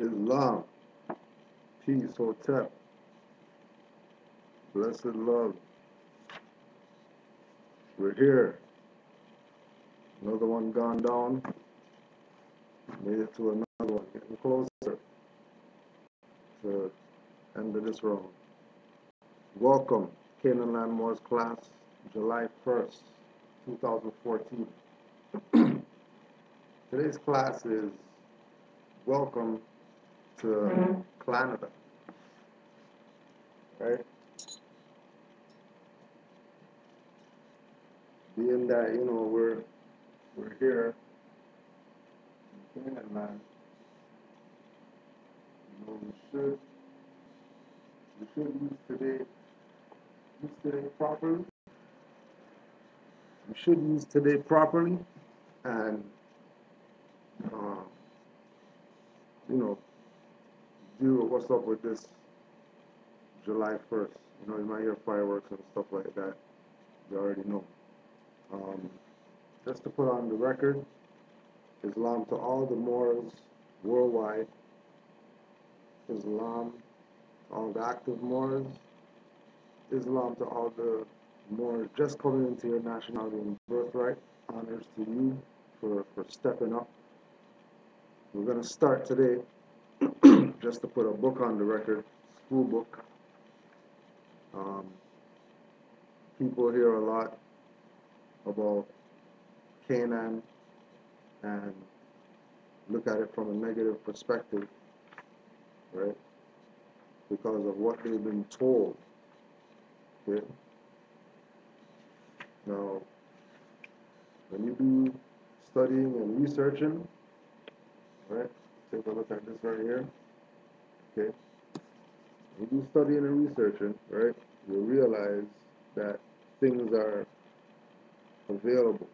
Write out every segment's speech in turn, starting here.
Islam, peace, hotep, blessed love. We're here. Another one gone down. Made it to another one. Getting closer to the end of this round. Welcome, Canaanland Moore's class, July 1st, 2014. Today's class is Welcome to Klanada. Right? Being that, we're here in Canaanland, we should use today properly. We should use today properly and uh, you know, deal with what's up with this July 1st. You might hear fireworks and stuff like that. You already know. Um, just to put on the record, Islam to all the Moors worldwide, Islam to all the active Moors, Islam to all the Moors just coming into your nationality and birthright. Honors to you for stepping up. We're going to start today, just to put a book on the record, school book. People hear a lot about Canaan and look at it from a negative perspective, right? Because of what they've been told. Okay? Now, when you do studying and researching, right? Take a look at this right here. Okay? When you do studying and researching, right, you'll realize that things are available,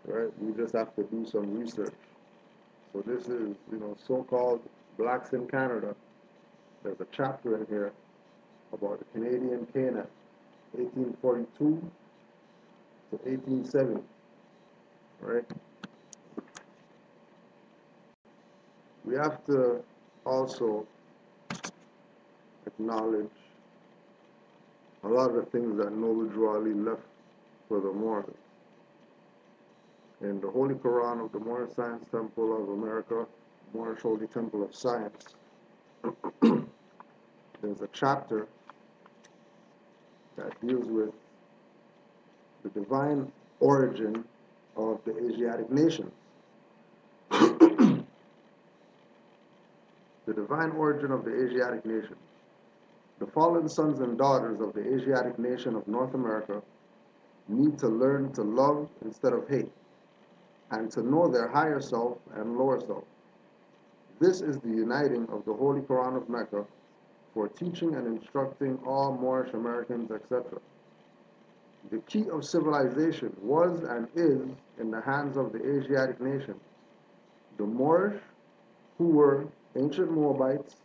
right? We just have to do some research. So this is, so-called blacks in Canada. There's a chapter in here about the Canadian Canaan, 1842 to 1870, right? We have to also acknowledge a lot of the things that Noble Drew Ali left for the Moors. In the Holy Quran of the Moorish Science Temple of America, Moorish Holy Temple of Science, there's a chapter that deals with the divine origin of the Asiatic nations. The divine origin of the Asiatic nations. The fallen sons and daughters of the Asiatic nation of North America need to learn to love instead of hate, and to know their higher self and lower self. This is the uniting of the Holy Quran of Mecca for teaching and instructing all Moorish Americans, etc. The key of civilization was and is in the hands of the Asiatic nations. The Moorish, who were ancient Moabites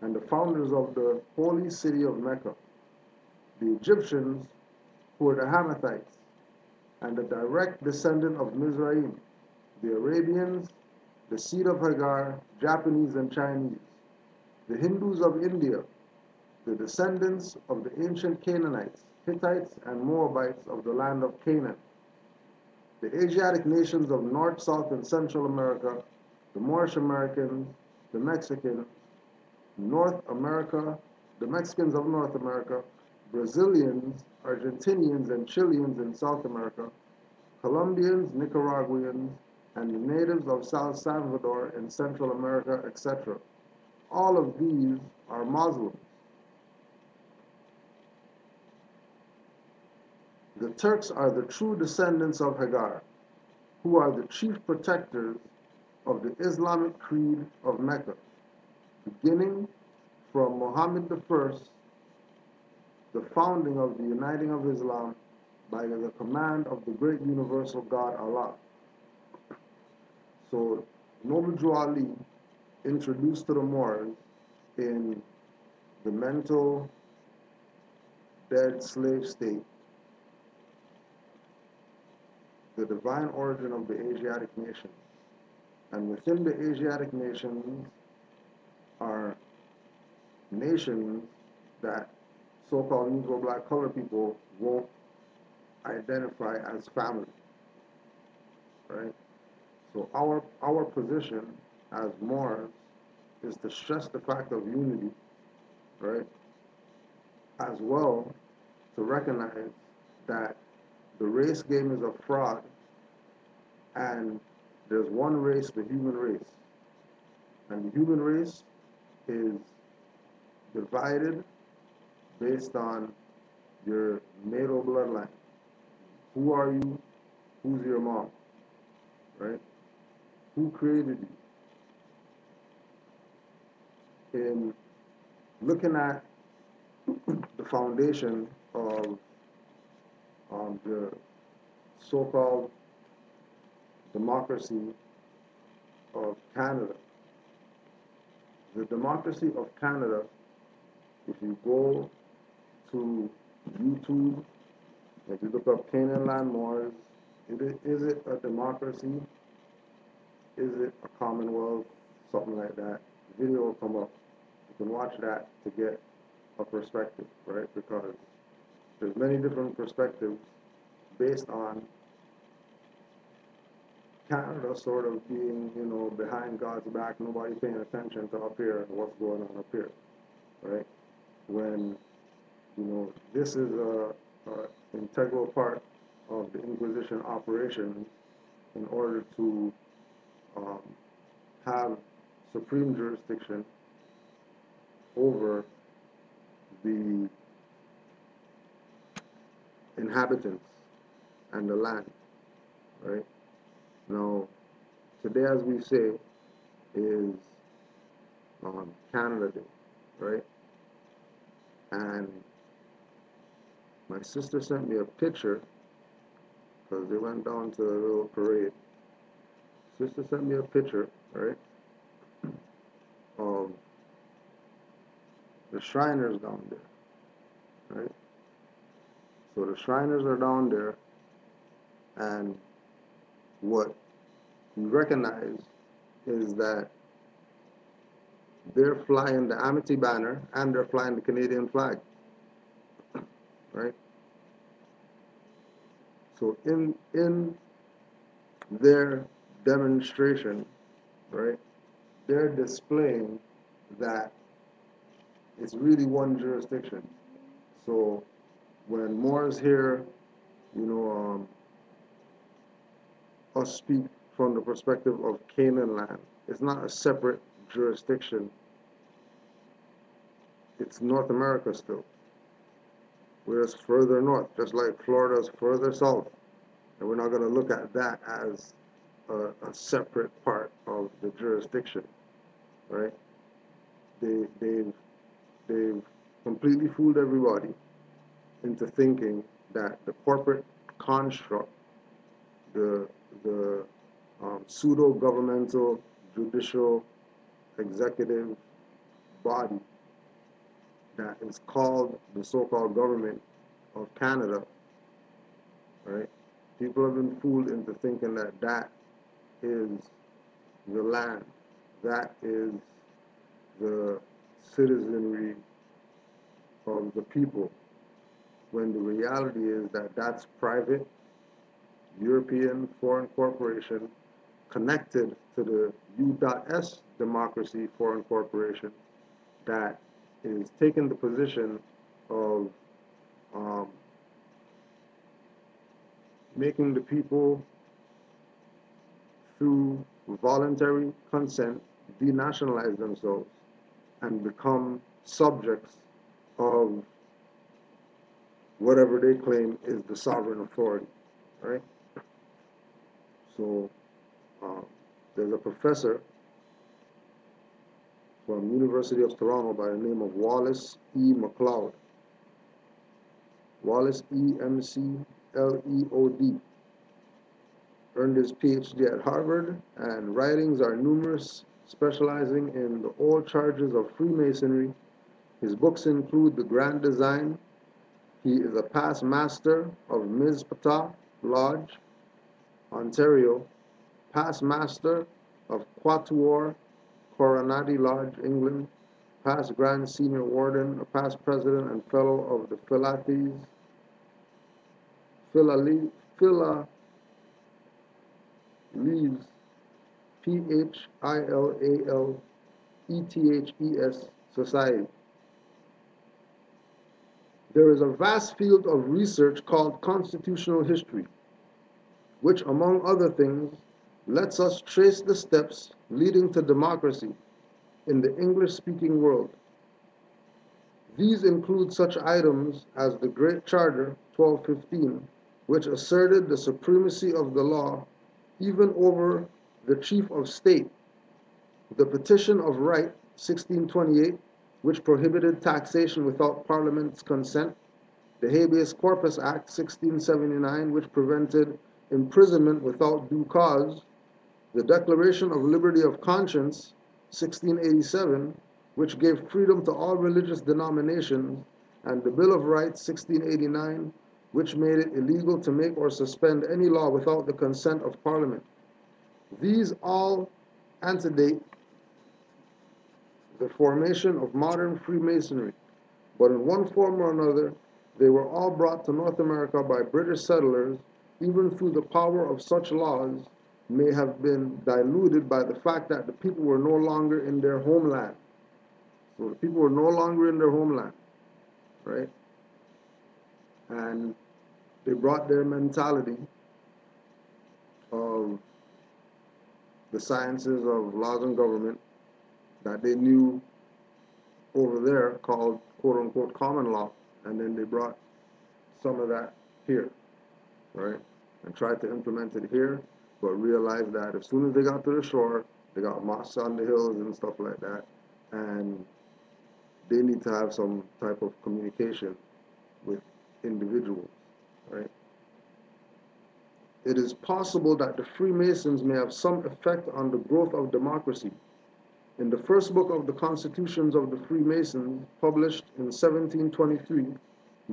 and the founders of the holy city of Mecca. The Egyptians, who were the Hamathites and the direct descendant of Mizraim. The Arabians, the seed of Hagar, Japanese and Chinese. The Hindus of India, the descendants of the ancient Canaanites, Hittites and Moabites of the land of Canaan. The Asiatic nations of North, South, and Central America, the Moorish Americans, the Mexicans, North America, the Mexicans of North America, Brazilians, Argentinians, and Chileans in South America, Colombians, Nicaraguans, and the natives of South Salvador in Central America, etc. All of these are Muslims. The Turks are the true descendants of Hagar, who are the chief protectors of the Islamic creed of Mecca, beginning from Muhammad I, the founding of the uniting of Islam by the command of the great universal God Allah. So Noble Drew Ali introduced to the Moors in the mental dead slave state the divine origin of the Asiatic nations. And within the Asiatic nations, are nations that so-called Negro, Black, colored people won't identify as family, right? So our position as Moors is to stress the fact of unity, right? As well to recognize that the race game is a fraud and there's one race, the human race. And the human race is divided based on your natal bloodline. Who are you? Who's your mom? Right? Who created you? In looking at the foundation of the so-called democracy of Canada, the democracy of Canada, if you go to YouTube, if you look up Canaanland Moors, is it a democracy? Is it a commonwealth? Something like that. The video will come up. You can watch that to get a perspective, right? Because there's many different perspectives based on Canada sort of being, behind God's back, nobody paying attention to up here and what's going on up here, right? When, this is a integral part of the Inquisition operation in order to have supreme jurisdiction over the inhabitants and the land, right? Now, today, as we say, is Canada Day, right? And my sister sent me a picture because they went down to a little parade. Sister sent me a picture, right, of the Shriners down there, right? So the Shriners are down there, and what we recognize is that they're flying the Amity banner and they're flying the Canadian flag, right? So in their demonstration, right, they're displaying that it's really one jurisdiction. So when Moors hear, us speak from the perspective of Canaanland, it's not a separate jurisdiction. It's North America still. Whereas further north, just like Florida's further south, and we're not going to look at that as a separate part of the jurisdiction, right? They've completely fooled everybody into thinking that the corporate construct, the pseudo-governmental, judicial, executive body that is called the so-called government of Canada, right? People have been fooled into thinking that that is the land, that is the citizenry of the people, when the reality is that that's private, European foreign corporation connected to the U.S. democracy foreign corporation that is taking the position of making the people, through voluntary consent, denationalize themselves and become subjects of whatever they claim is the sovereign authority, right? So there's a professor from University of Toronto by the name of Wallace E. McLeod. Wallace E. McLeod earned his PhD at Harvard, and writings are numerous, specializing in the old charges of Freemasonry. His books include The Grand Design. He is a past master of Mizpata Lodge, Ontario, past master of Quatuor Coronati Lodge, England, past Grand Senior Warden, a past President and Fellow of the Philalese, Pilales Society. There is a vast field of research called constitutional history, which, among other things, lets us trace the steps leading to democracy in the English-speaking world. These include such items as the Great Charter, 1215, which asserted the supremacy of the law even over the chief of state, the Petition of Right, 1628, which prohibited taxation without Parliament's consent, the Habeas Corpus Act, 1679, which prevented imprisonment without due cause, the Declaration of Liberty of Conscience, 1687, which gave freedom to all religious denominations, and the Bill of Rights, 1689, which made it illegal to make or suspend any law without the consent of Parliament. These all antedate the formation of modern Freemasonry, but in one form or another, they were all brought to North America by British settlers, even through the power of such laws may have been diluted by the fact that the people were no longer in their homeland. So the people were no longer in their homeland, right? And they brought their mentality of the sciences of laws and government that they knew over there called quote-unquote common law, and then they brought some of that here, right? And tried to implement it here, but realized that as soon as they got to the shore, they got mosques on the hills and stuff like that, and they need to have some type of communication with individuals, right? It is possible that the Freemasons may have some effect on the growth of democracy. In the first book of the Constitutions of the Freemasons, published in 1723,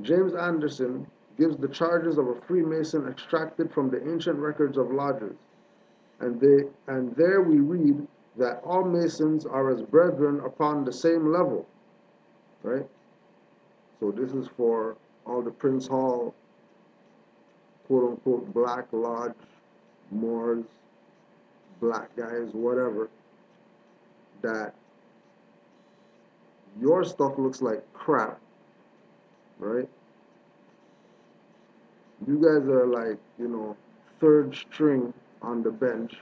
James Anderson gives the charges of a Freemason extracted from the ancient records of lodges. And there we read that all Masons are as brethren upon the same level, right? So this is for all the Prince Hall, quote-unquote, black lodge, Moors, black guys, whatever, that your stuff looks like crap, right? You guys are like, third string on the bench,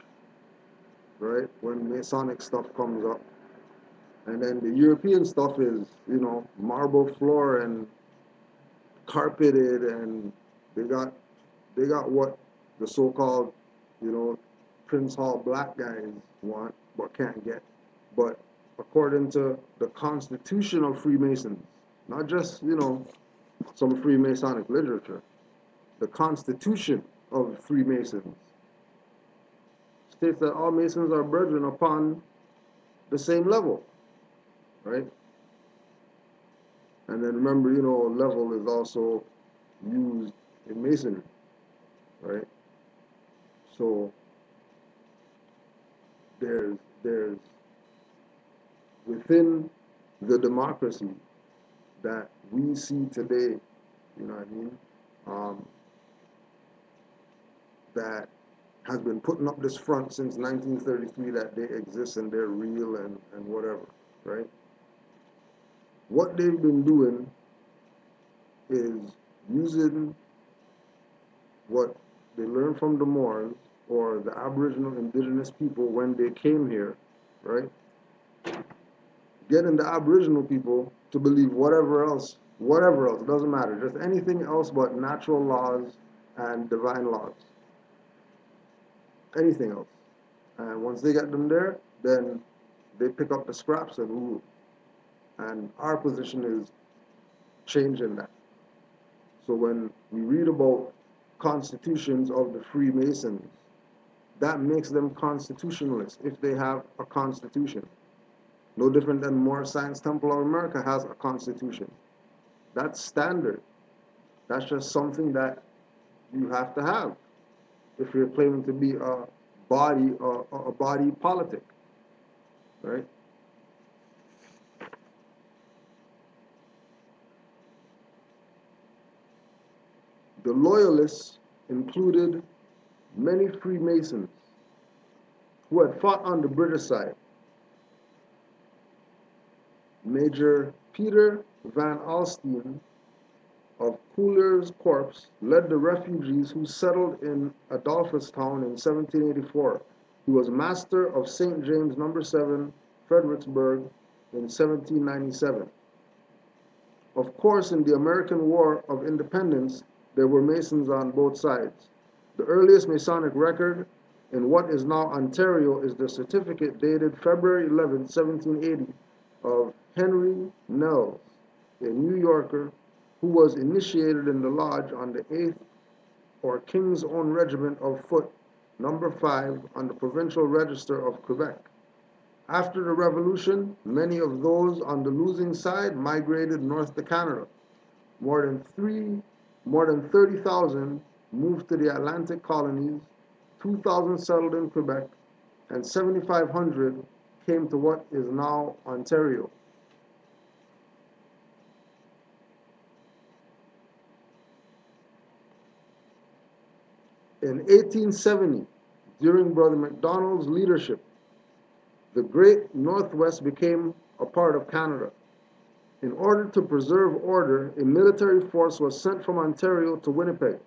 right? When Masonic stuff comes up. And then the European stuff is, marble floor and carpeted, and they got what the so-called, Prince Hall black guys want but can't get. But according to the Constitution of Freemasons, not just, some Freemasonic literature, the Constitution of Freemasons states that all Masons are brethren upon the same level, right? And then remember, level is also used in Masonry, right? So there's within the democracy that we see today, you know what I mean, that has been putting up this front since 1933 that they exist and they're real and whatever, right? What they've been doing is using what they learned from the Moors or the Aboriginal indigenous people when they came here, right? Getting the Aboriginal people to believe whatever else, it doesn't matter, just anything else but natural laws and divine laws. Anything else. And once they get them there, then they pick up the scraps and rule. And our position is changing that. So when we read about constitutions of the Freemasons, that makes them constitutionalists if they have a constitution. No different than Moore Science Temple of America has a constitution. That's standard. That's just something that you have to have if you're claiming to be a body politic. right? The Loyalists included many Freemasons who had fought on the British side. Major Peter Van Alstyne of Cuyler's Corps led the refugees who settled in Adolphustown in 1784. He was master of St. James No. 7, Fredericksburg in 1797. Of course, in the American War of Independence, there were Masons on both sides. The earliest Masonic record in what is now Ontario is the certificate dated February 11, 1780, of Henry Nels, a New Yorker, who was initiated in the lodge on the 8th or King's Own Regiment of Foot, number 5, on the Provincial Register of Quebec. After the Revolution, many of those on the losing side migrated north to Canada. More than 30,000 moved to the Atlantic colonies, 2,000 settled in Quebec, and 7,500 came to what is now Ontario. In 1870, during Brother Macdonald's leadership, the Great Northwest became a part of Canada. In order to preserve order, a military force was sent from Ontario to Winnipeg.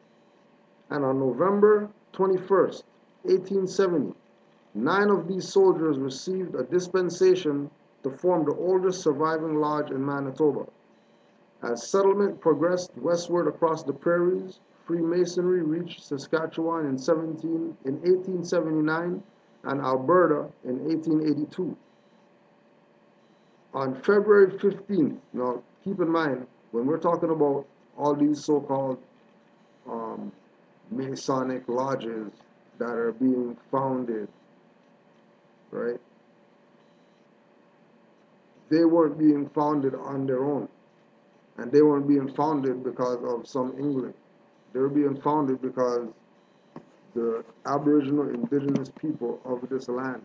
And on November 21st, 1870, 9 of these soldiers received a dispensation to form the oldest surviving lodge in Manitoba. As settlement progressed westward across the prairies, Freemasonry reached Saskatchewan in 1879 and Alberta in 1882. On February 15th, now keep in mind, when we're talking about all these so-called Masonic lodges that are being founded, right? They weren't being founded on their own. And they weren't being founded because of some England. They were being founded because the Aboriginal indigenous people of this land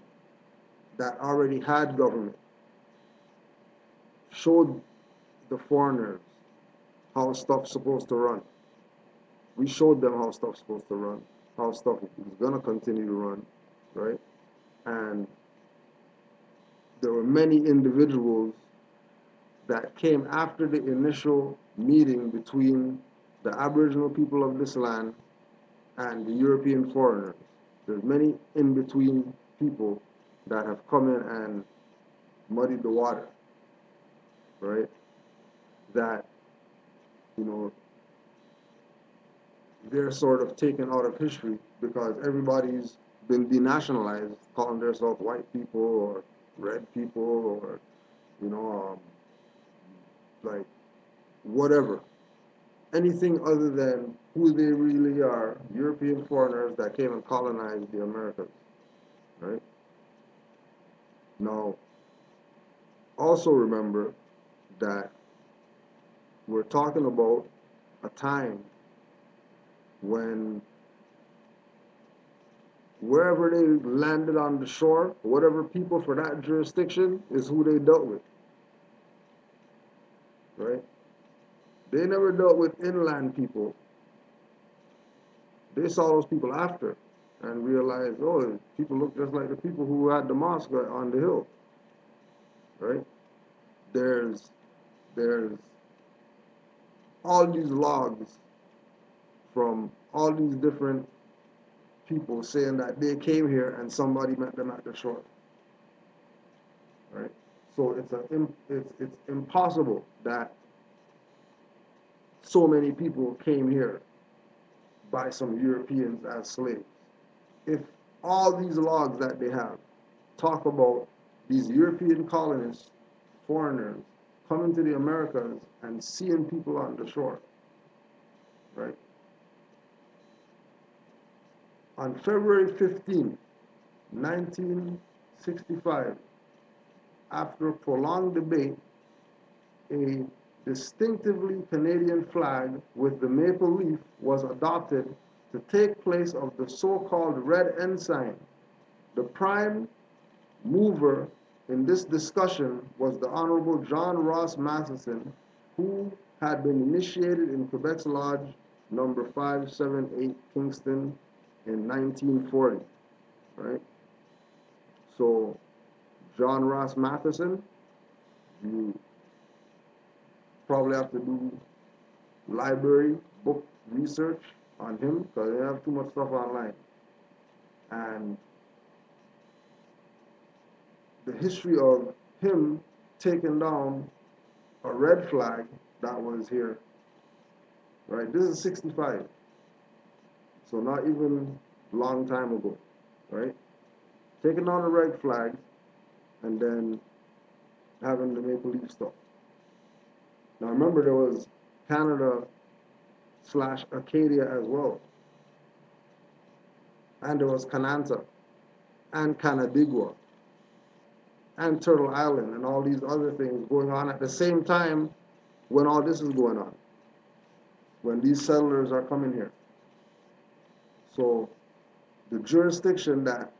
that already had government showed the foreigners how stuff's supposed to run. We showed them how stuff's supposed to run, how stuff is going to continue to run, right? And there were many individuals that came after the initial meeting between the Aboriginal people of this land and the European foreigners. There's many in-between people that have come in and muddied the water, right? That, you know, they're sort of taken out of history because everybody's been denationalized, calling themselves white people or red people or, you know, like whatever. Anything other than who they really are, European foreigners that came and colonized the Americas, right? Now, also remember that we're talking about a time when wherever they landed on the shore, whatever people for that jurisdiction is who they dealt with, right? They never dealt with inland people. They saw those people after and realized, oh, people look just like the people who had the mosque on the hill, right? There's all these logs from all these different people saying that they came here and somebody met them at the shore, right? So it's impossible that so many people came here by some Europeans as slaves. If all these logs that they have talk about these European colonists, foreigners, coming to the Americas and seeing people on the shore, right? On February 15, 1965, after a prolonged debate, a distinctively Canadian flag with the maple leaf was adopted to take place of the so-called red ensign. The prime mover in this discussion was the Honorable John Ross Matheson, who had been initiated in Quebec's Lodge number 578 Kingston in 1940, right? So John Ross Matheson, you probably have to do library book research on him because they have too much stuff online. And the history of him taking down a red flag that was here, right? This is 65, so not even a long time ago, right? Taking down a red flag and then having the Maple Leaf stuff. Now remember, there was Canada / Acadia as well. And there was Canaanland and Canandaigua and Turtle Island and all these other things going on at the same time when all this is going on, when these settlers are coming here. So the jurisdiction that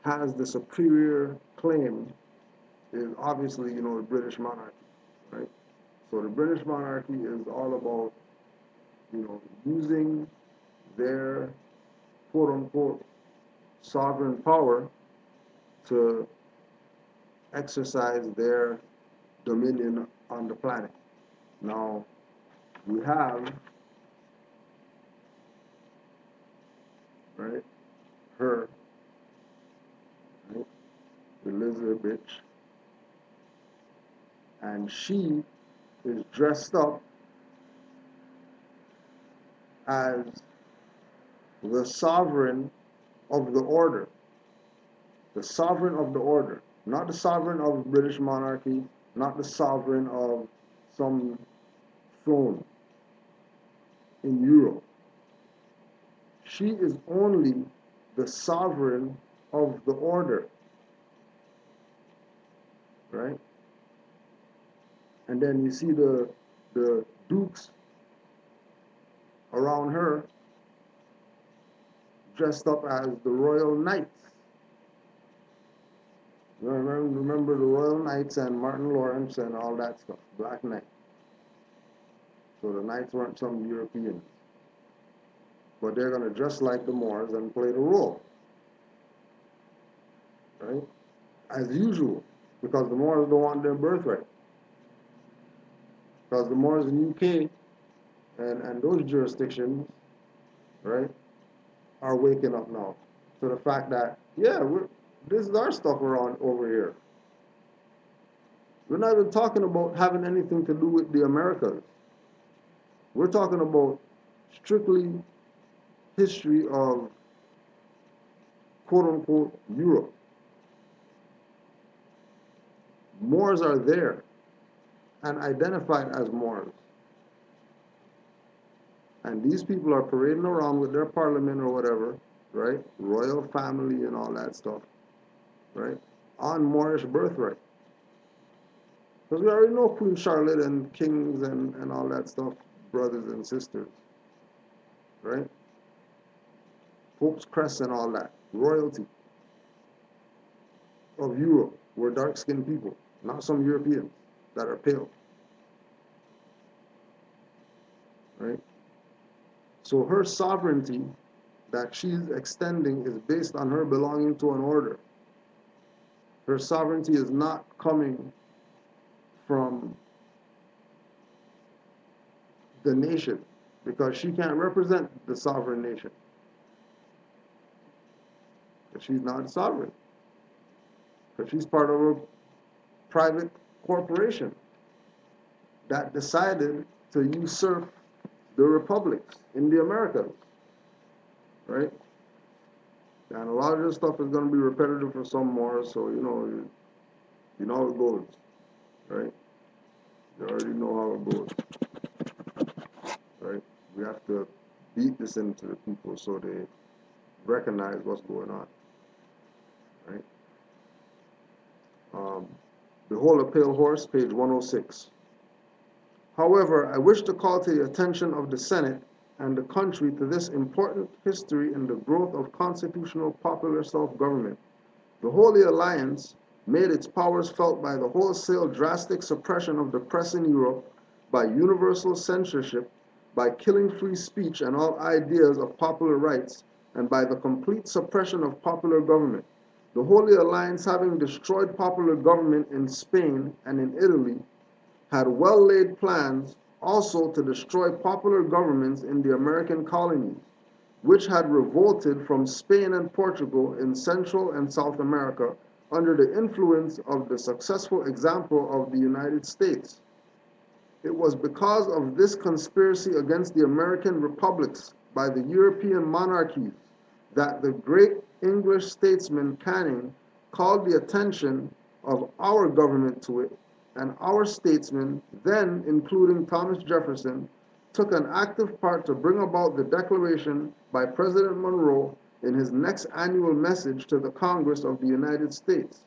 has the superior claim is obviously, the British monarchy, right? So the British monarchy is all about, using their quote-unquote sovereign power to exercise their dominion on the planet. Now, we have, right, her, right, Elizabeth, and she is dressed up as the sovereign of the order. The sovereign of the order. Not the sovereign of British monarchy, not the sovereign of some throne in Europe. She is only the sovereign of the order, right? And then you see the dukes around her dressed up as the Royal Knights. Remember the Royal Knights and Martin Lawrence and all that stuff, Black Knight. So the Knights weren't some Europeans. But they're going to dress like the Moors and play the role, right? As usual, because the Moors don't want their birthright. Because the Moors in UK and those jurisdictions, right, are waking up now to the fact that, yeah, this is our stuff around over here. We're not even talking about having anything to do with the Americas. We're talking about strictly history of quote-unquote Europe. Moors are there and identified as Moors. And these people are parading around with their parliament or whatever, right? Royal family and all that stuff, right? On Moorish birthright. Because we already know Queen Charlotte and kings and all that stuff, brothers and sisters, right? Pope's crest and all that. Royalty of Europe. We're dark-skinned people, not some Europeans that are pale, right? So her sovereignty that she's extending is based on her belonging to an order. Her sovereignty is not coming from the nation, because she can't represent the sovereign nation. Because she's not sovereign. Because she's part of a private corporation that decided to usurp the republics in the Americas, right? And a lot of this stuff is going to be repetitive for some more, so you know how it goes, right? You already know how it goes, right? We have to beat this into the people so they recognize what's going on, right? Behold a Pale Horse, page 106. However, I wish to call to the attention of the Senate and the country to this important history in the growth of constitutional popular self-government. The Holy Alliance made its powers felt by the wholesale drastic suppression of the press in Europe, by universal censorship, by killing free speech and all ideas of popular rights, and by the complete suppression of popular government. The Holy Alliance, having destroyed popular government in Spain and in Italy, had well-laid plans also to destroy popular governments in the American colonies, which had revolted from Spain and Portugal in Central and South America under the influence of the successful example of the United States. It was because of this conspiracy against the American republics by the European monarchies that the great English statesman Canning called the attention of our government to it, and our statesmen, then including Thomas Jefferson, took an active part to bring about the declaration by President Monroe in his next annual message to the Congress of the United States,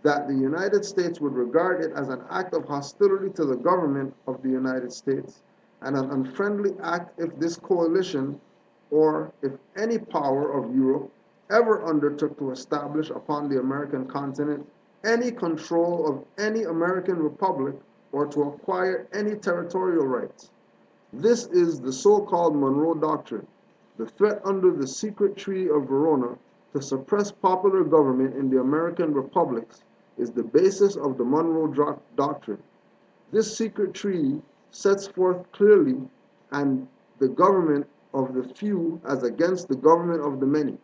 that the United States would regard it as an act of hostility to the government of the United States and an unfriendly act if this coalition, or if any power of Europe, ever undertook to establish upon the American continent any control of any American republic or to acquire any territorial rights. This is the so-called Monroe Doctrine, the threat under the secret Treaty of Verona to suppress popular government in the American republics is the basis of the Monroe Doctrine. This secret treaty sets forth clearly and the government of the few as against the government of the many.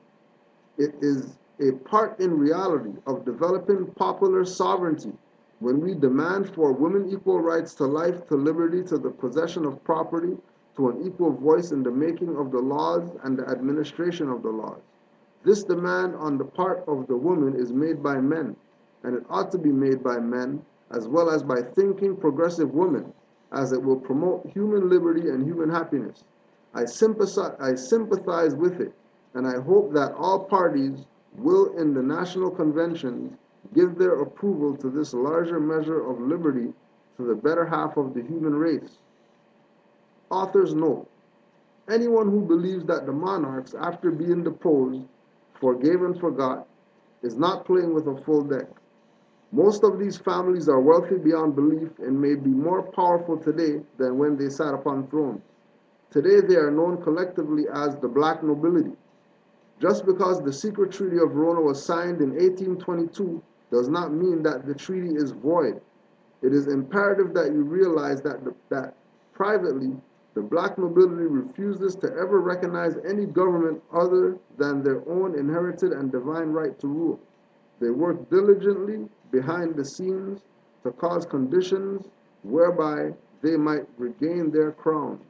It is a part in reality of developing popular sovereignty when we demand for women equal rights to life, to liberty, to the possession of property, to an equal voice in the making of the laws and the administration of the laws. This demand on the part of the woman is made by men, and it ought to be made by men as well as by thinking progressive women, as it will promote human liberty and human happiness. I sympathize with it, and I hope that all parties will in the national conventions give their approval to this larger measure of liberty to the better half of the human race. Author's note: anyone who believes that the monarchs, after being deposed, forgave and forgot, is not playing with a full deck. Most of these families are wealthy beyond belief and may be more powerful today than when they sat upon thrones. Today they are known collectively as the black nobility. Just because the secret Treaty of Verona was signed in 1822 does not mean that the treaty is void. It is imperative that you realize that privately, the black nobility refuses to ever recognize any government other than their own inherited and divine right to rule. They work diligently behind the scenes to cause conditions whereby they might regain their crowns.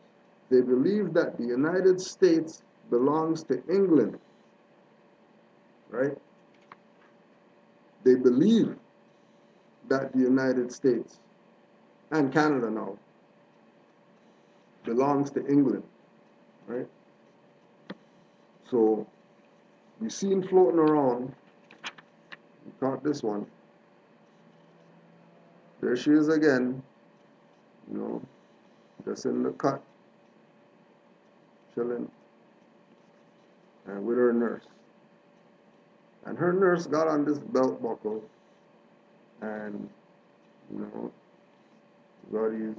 They believe that the United States belongs to England, right? They believe that the United States and Canada now belongs to England, right? So you see him floating around. You caught this one. There she is again, you know, just in the cut, chilling, and with her nurse. And her nurse got on this belt buckle, and, you know, got these,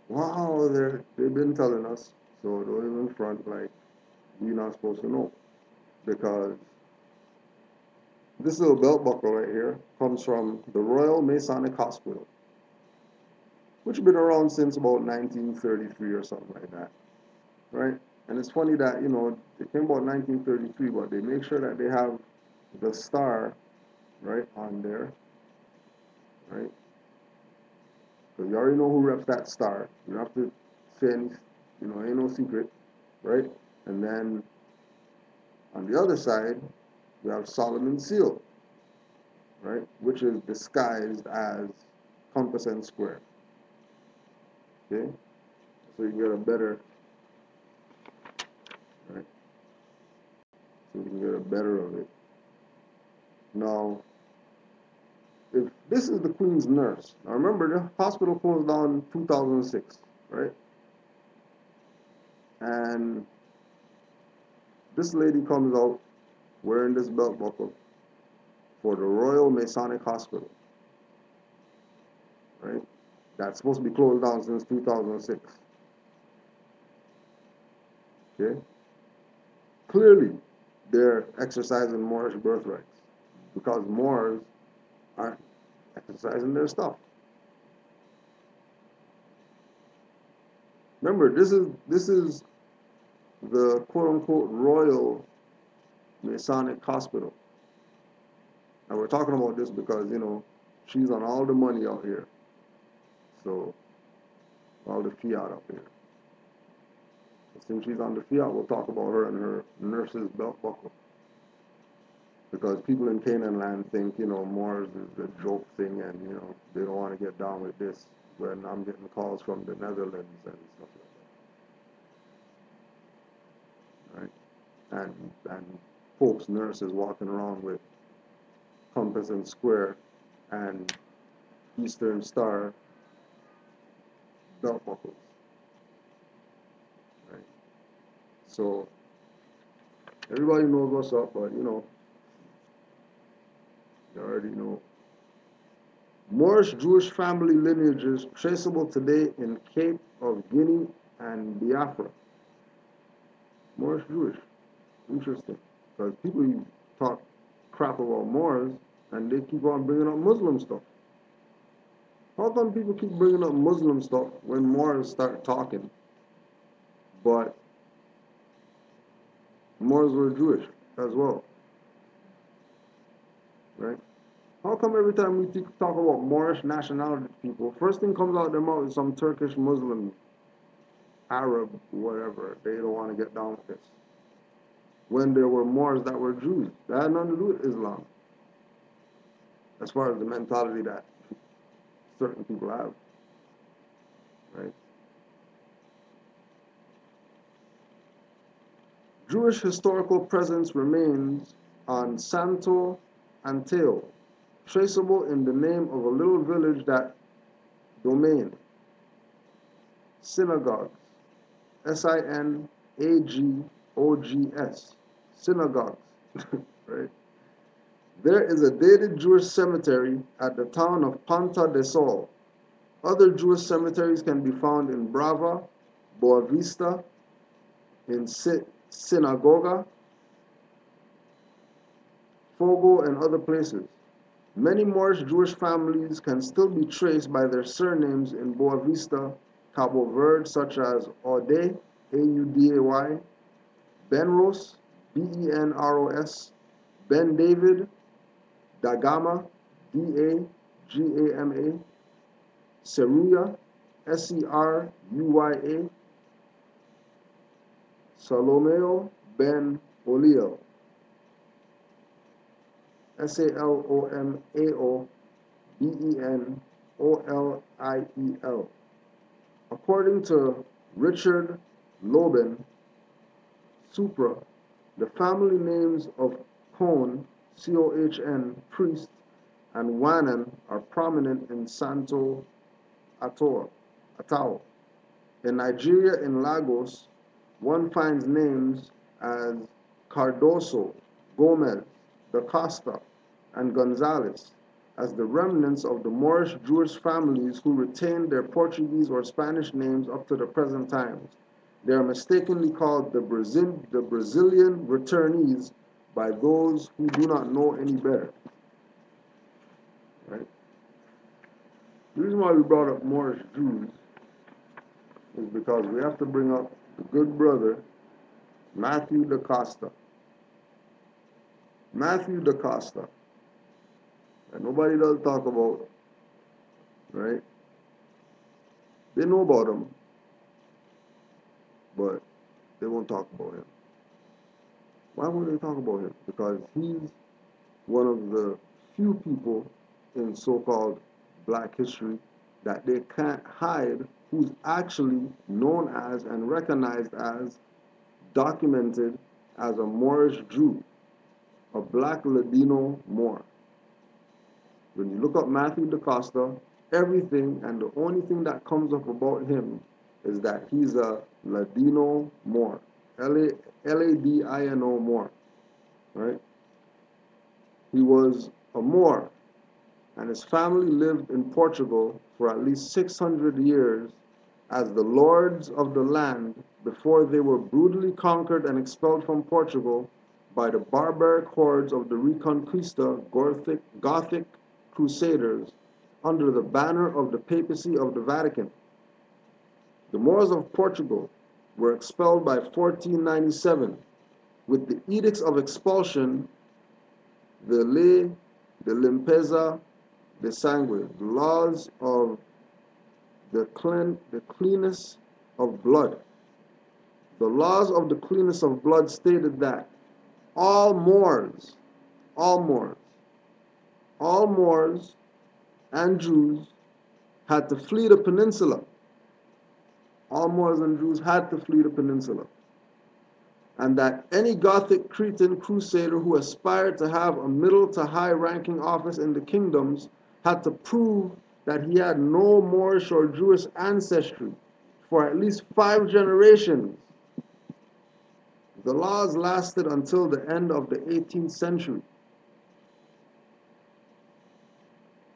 wow, they've been telling us, so don't even front like we're not supposed to know. Because this little belt buckle right here comes from the Royal Masonic Hospital, which has been around since about 1933 or something like that, right? And it's funny that, you know, it came about 1933, but they make sure that they have the star, right, on there, right? So you already know who reps that star. You don't have to say any, you know, ain't no secret, right? And then on the other side, we have Solomon's seal, right, which is disguised as compass and square. Okay, so you can get a better, right? So you can get a better of it. Now, if this is the Queen's nurse, now remember the hospital closed down in 2006, right? And this lady comes out wearing this belt buckle for the Royal Masonic Hospital, right? That's supposed to be closed down since 2006. Okay? Clearly, they're exercising Moorish birthrights because Moors aren't exercising their stuff. Remember, this is the quote unquote Royal Masonic Hospital. And we're talking about this because, she's on all the money out here. So, all the fiat up here. Since she's on the fiat, we'll talk about her and her nurse's belt buckle. Because people in Canaanland think, Moors is a joke thing and, they don't want to get down with this. When I'm getting calls from the Netherlands and stuff like that. Right? And folks, nurses walking around with compass and square and Eastern Star belt buckles. Right? So everybody knows what's up, but you already know. Moorish Jewish family lineages traceable today in Cape of Guinea and Biafra. Moorish Jewish. Interesting. Because people talk crap about Moors and they keep on bringing up Muslim stuff. How come people keep bringing up Muslim stuff when Moors start talking, but Moors were Jewish as well? Right? How come every time we talk about Moorish nationality people, first thing comes out of their mouth is some Turkish Muslim, Arab, whatever. They don't want to get down with this. When there were Moors that were Jews. That had nothing to do with Islam. As far as the mentality that certain people have. Right? Jewish historical presence remains on Santo Anteo, traceable in the name of a little village that domain. Synagogues. Sinagogs. Synagogues. Right? There is a dated Jewish cemetery at the town of Ponta de Sol. Other Jewish cemeteries can be found in Brava, Boa Vista, in Sinagoga, Fogo, and other places. Many Moorish Jewish families can still be traced by their surnames in Boa Vista, Cabo Verde, such as Auday, Auday, Benros, Benros, Ben David, Dagama, Dagama, Seruya, Seruya, Salomeo Ben Oliel, Salomao Benoliel. According to Richard Loben, Supra, the family names of Cohn, Cohn, priest, and Wanan are prominent in Santo Atao. In Nigeria, in Lagos, one finds names as Cardoso, Gomez, Da Costa, and Gonzalez as the remnants of the Moorish Jewish families who retained their Portuguese or Spanish names up to the present times. They are mistakenly called the Brazilian returnees by those who do not know any better. Right? The reason why we brought up Moorish Jews is because we have to bring up the good brother Matthew da Costa. Matthew da Costa. And nobody does talk about, right? They know about him, but they won't talk about him. Why won't they talk about him? Because he's one of the few people in so-called black history that they can't hide who's actually known as and recognized as, documented as a Moorish Jew, a black Ladino Moor. When you look up Matthew da Costa, everything and the only thing that comes up about him is that he's a Ladino Moor. Ladino Moor. Right? He was a Moor, and his family lived in Portugal for at least 600 years as the lords of the land before they were brutally conquered and expelled from Portugal by the barbaric hordes of the Reconquista Gothic Crusaders under the banner of the Papacy of the Vatican. The Moors of Portugal were expelled by 1497 with the edicts of expulsion, the Ley de Limpeza de Sangue, the laws of the cleanness of blood. The laws of the cleanness of blood stated that all Moors, all Moors, all Moors and Jews had to flee the peninsula. All Moors and Jews had to flee the peninsula. And that any Gothic Cretan crusader who aspired to have a middle to high ranking office in the kingdoms had to prove that he had no Moorish or Jewish ancestry for at least 5 generations. The laws lasted until the end of the 18th century.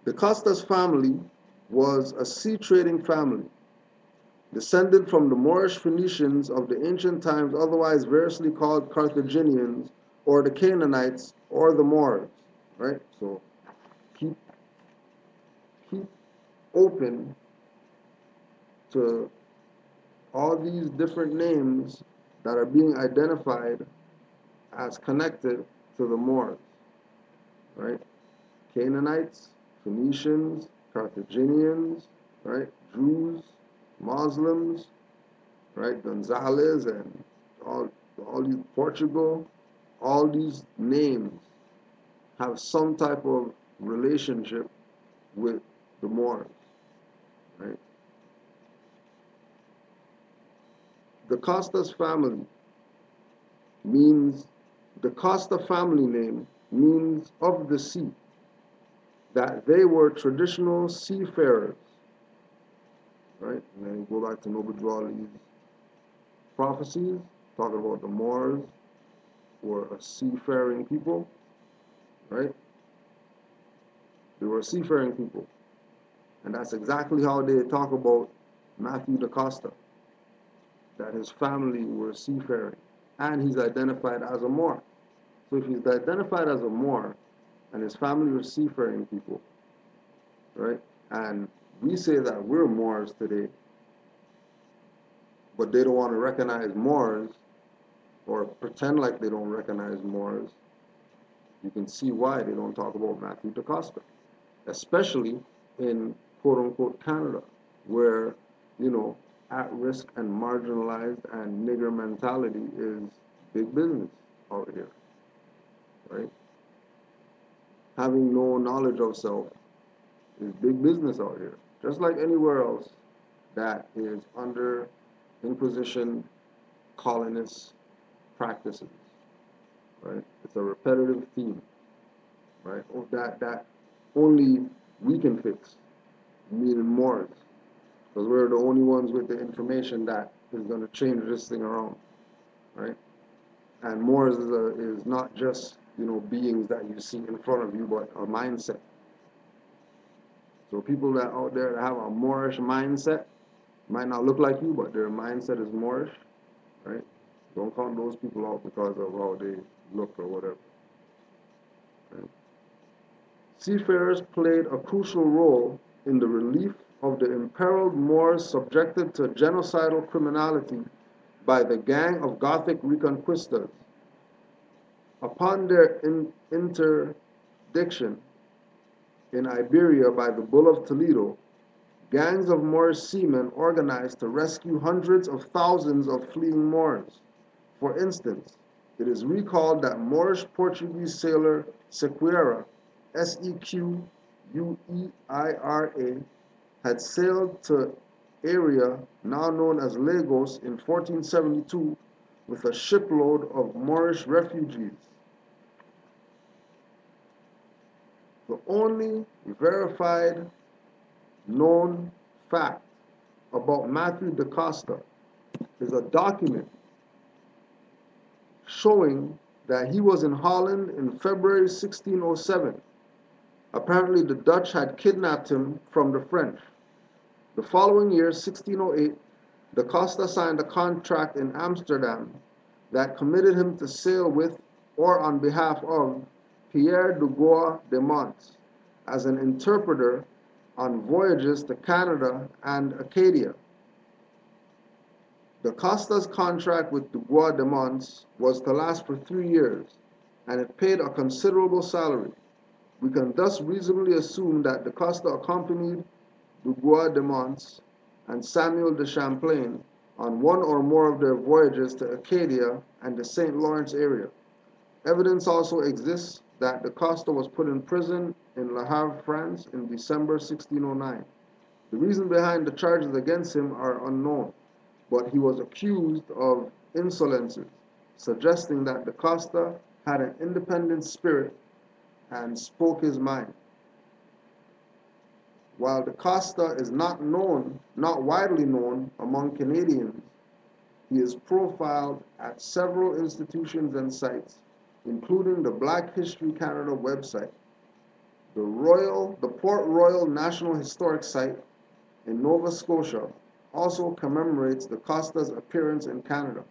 The Costas family was a sea trading family, descended from the Moorish Phoenicians of the ancient times, otherwise variously called Carthaginians, or the Canaanites, or the Moors, right? So keep open to all these different names that are being identified as connected to the Moors, right? Canaanites, Phoenicians, Carthaginians, right? Jews, Muslims, right? Gonzalez and all these Portugal, all these names have some type of relationship with the Moors, right? The Costas family means, the Costa family name means of the sea, that they were traditional seafarers, right? And then you go back to Noble Drawley's prophecies, talking about the Moors were a seafaring people, right? They were a seafaring people. And that's exactly how they talk about Matthew da Costa, that his family were seafaring, and he's identified as a Moor. So if he's identified as a Moor, and his family were seafaring people, right? And we say that we're Moors today, but they don't want to recognize Moors or pretend like they don't recognize Moors. You can see why they don't talk about Matthew da Costa, especially in quote-unquote Canada, where, you know, at-risk and marginalized and nigger mentality is big business out here, right? Having no knowledge of self is big business out here, just like anywhere else that is under Inquisition colonist practices, right? It's a repetitive theme, right? That only we can fix, meaning Moors, because we're the only ones with the information that is going to change this thing around, right? And Moors is not just, you know, beings that you see in front of you, but a mindset. So people that out there that have a Moorish mindset might not look like you, but their mindset is Moorish, right? Don't count those people out because of how they look or whatever, right? Seafarers played a crucial role in the relief of the imperiled Moors subjected to genocidal criminality by the gang of Gothic Reconquistas. Upon their interdiction in Iberia by the Bull of Toledo, gangs of Moorish seamen organized to rescue hundreds of thousands of fleeing Moors. For instance, it is recalled that Moorish-Portuguese sailor Sequeira, Sequeira, had sailed to area now known as Lagos in 1472 with a shipload of Moorish refugees. The only verified known fact about Matthew da Costa is a document showing that he was in Holland in February 1607 Apparently, the Dutch had kidnapped him from the French. The following year, 1608, Da Costa signed a contract in Amsterdam that committed him to sail with or on behalf of Pierre de Gois de Monts as an interpreter on voyages to Canada and Acadia. Da Costa's contract with de Gois de Monts was to last for 3 years, and it paid a considerable salary. We can thus reasonably assume that Da Costa accompanied de Gois de Monts and Samuel de Champlain on one or more of their voyages to Acadia and the St. Lawrence area. Evidence also exists that Da Costa was put in prison in Le Havre, France in December 1609. The reason behind the charges against him are unknown, but he was accused of insolences, suggesting that Da Costa had an independent spirit and spoke his mind. While Da Costa is not widely known among Canadians, he is profiled at several institutions and sites, including the Black History Canada website. The Port Royal National Historic Site in Nova Scotia also commemorates Da Costa's appearance in Canada.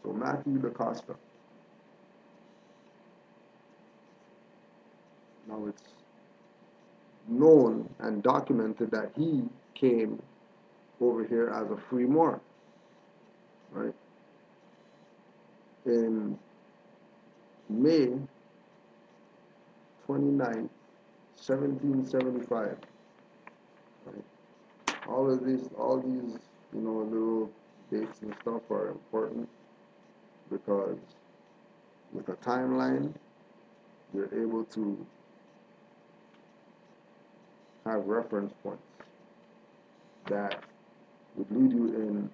So Matthew Da Costa. Now it's known and documented that he came over here as a free Moor, right? In May 29th, 1775. Right? All these, little dates and stuff are important because with a timeline, you're able to have reference points that would lead you in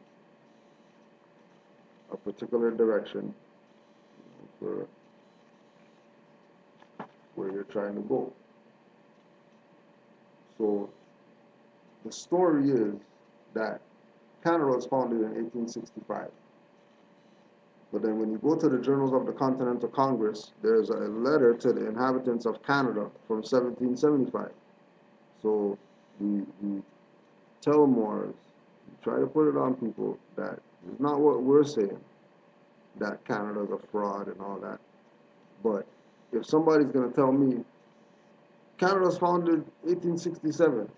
a particular direction for where you're trying to go. So the story is that Canada was founded in 1865. But then when you go to the Journals of the Continental Congress, there's a letter to the inhabitants of Canada from 1775. So we tell Moors, we try to put it on people that it's not what we're saying, that Canada's a fraud and all that. But if somebody's going to tell me Canada was founded 1867,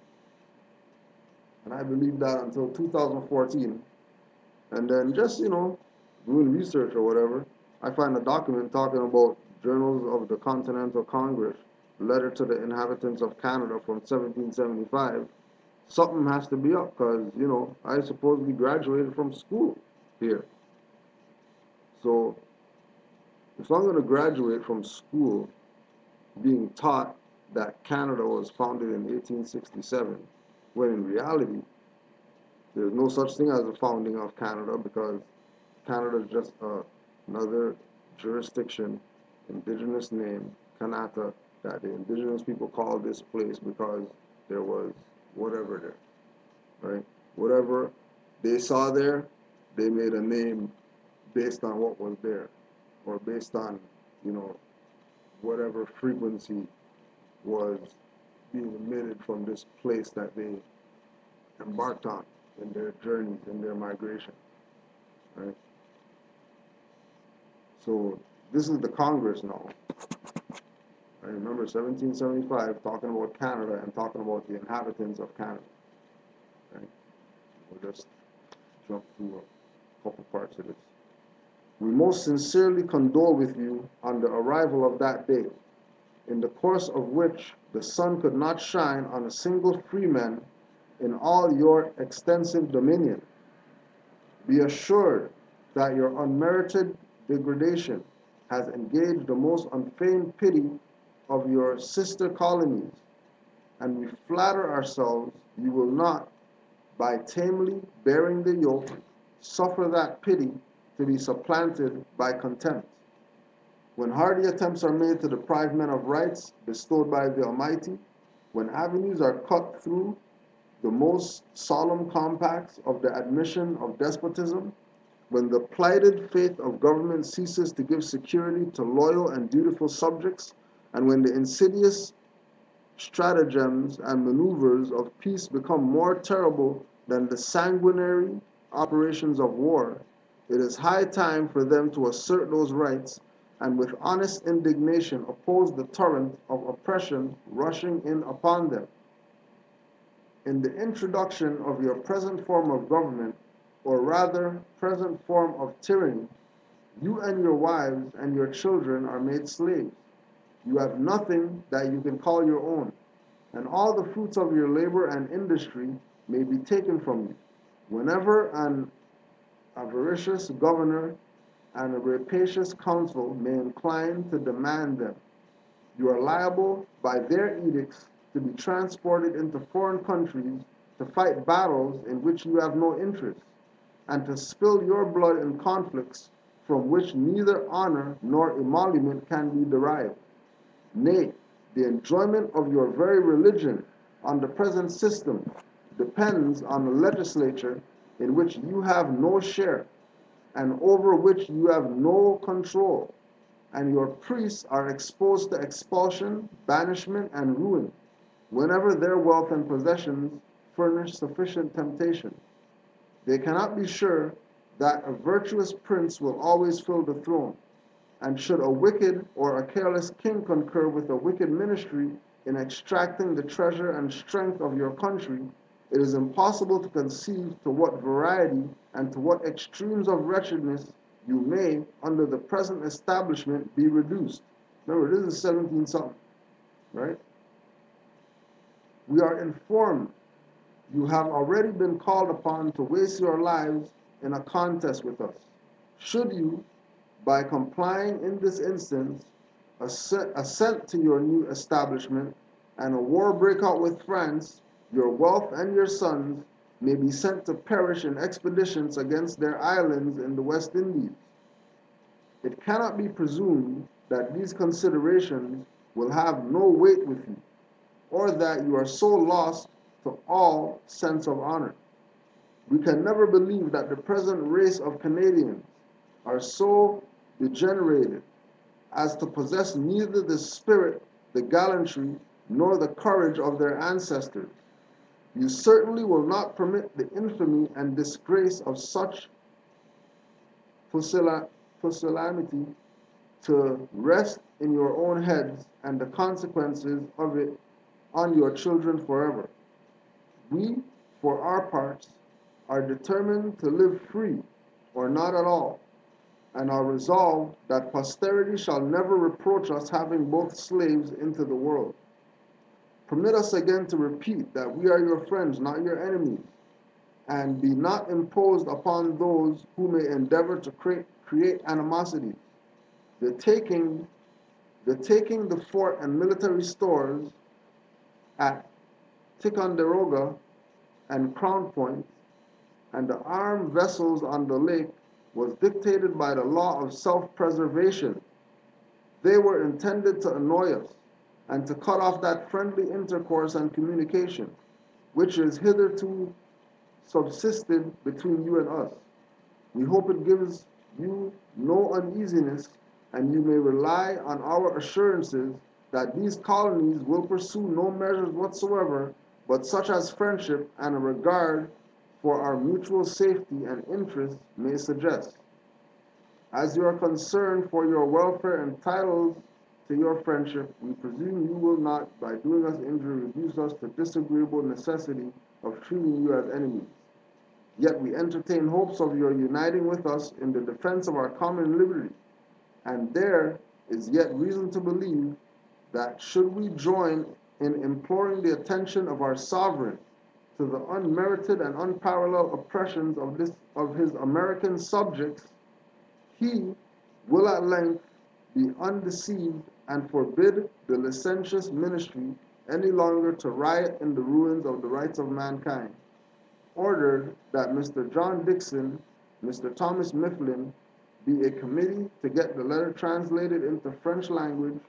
and I believed that until 2014, and then just, doing research or whatever, I find a document talking about Journals of the Continental Congress, letter to the inhabitants of Canada from 1775, something has to be up because, I supposedly graduated from school here. So if I'm going to graduate from school being taught that Canada was founded in 1867, when in reality, there's no such thing as the founding of Canada because Canada is just another jurisdiction, indigenous name, Klanada, that the indigenous people call this place because there was whatever there, right? Whatever they saw there, they made a name based on what was there, or based on, whatever frequency was being emitted from this place that they embarked on in their journeys, in their migration, right? So this is the Congress now. I remember 1775 talking about Canada and talking about the inhabitants of Canada. Right? We'll just jump through a couple parts of this. We most sincerely condole with you on the arrival of that day, in the course of which the sun could not shine on a single freeman in all your extensive dominion. Be assured that your unmerited degradation has engaged the most unfeigned pity of your sister colonies, and we flatter ourselves you will not, by tamely bearing the yoke, suffer that pity to be supplanted by contempt. When hardy attempts are made to deprive men of rights bestowed by the Almighty, when avenues are cut through the most solemn compacts of the admission of despotism, when the plighted faith of government ceases to give security to loyal and dutiful subjects, and when the insidious stratagems and maneuvers of peace become more terrible than the sanguinary operations of war, it is high time for them to assert those rights and with honest indignation oppose the torrent of oppression rushing in upon them. In the introduction of your present form of government, or rather present form of tyranny, you and your wives and your children are made slaves. You have nothing that you can call your own, and all the fruits of your labor and industry may be taken from you. Whenever an avaricious governor and a rapacious council may incline to demand them, you are liable by their edicts to be transported into foreign countries to fight battles in which you have no interest, and to spill your blood in conflicts from which neither honor nor emolument can be derived. Nay, the enjoyment of your very religion on the present system depends on a legislature in which you have no share, and over which you have no control, and your priests are exposed to expulsion, banishment, and ruin, whenever their wealth and possessions furnish sufficient temptation. They cannot be sure that a virtuous prince will always fill the throne, and should a wicked or a careless king concur with a wicked ministry in extracting the treasure and strength of your country, it is impossible to conceive to what variety and to what extremes of wretchedness you may, under the present establishment, be reduced. Remember, this is 17 something, right? We are informed you have already been called upon to waste your lives in a contest with us. Should you, by complying in this instance, assent to your new establishment, and a war break out with France, your wealth and your sons may be sent to perish in expeditions against their islands in the West Indies. It cannot be presumed that these considerations will have no weight with you, or that you are so lost to all sense of honor. We can never believe that the present race of Canadians are so degenerated as to possess neither the spirit, the gallantry, nor the courage of their ancestors. You certainly will not permit the infamy and disgrace of such pusillanimity to rest in your own heads, and the consequences of it on your children forever. We, for our parts, are determined to live free, or not at all, and are resolved that posterity shall never reproach us having both slaves into the world. Permit us again to repeat that we are your friends, not your enemies, and be not imposed upon those who may endeavor to create animosity. The taking the fort and military stores at Ticonderoga and Crown Point, and the armed vessels on the lake was dictated by the law of self-preservation. They were intended to annoy us and to cut off that friendly intercourse and communication, which is hitherto subsisted between you and us. We hope it gives you no uneasiness, and you may rely on our assurances that these colonies will pursue no measures whatsoever but such as friendship and a regard for our mutual safety and interests may suggest. As you are concerned for your welfare and titles to your friendship, we presume you will not, by doing us injury, reduce us to disagreeable necessity of treating you as enemies. Yet we entertain hopes of your uniting with us in the defense of our common liberty, and there is yet reason to believe that should we join in imploring the attention of our sovereign to the unmerited and unparalleled oppressions of his American subjects, he will at length be undeceived and forbid the licentious ministry any longer to riot in the ruins of the rights of mankind. Ordered that Mr. John Dixon, Mr. Thomas Mifflin, be a committee to get the letter translated into French language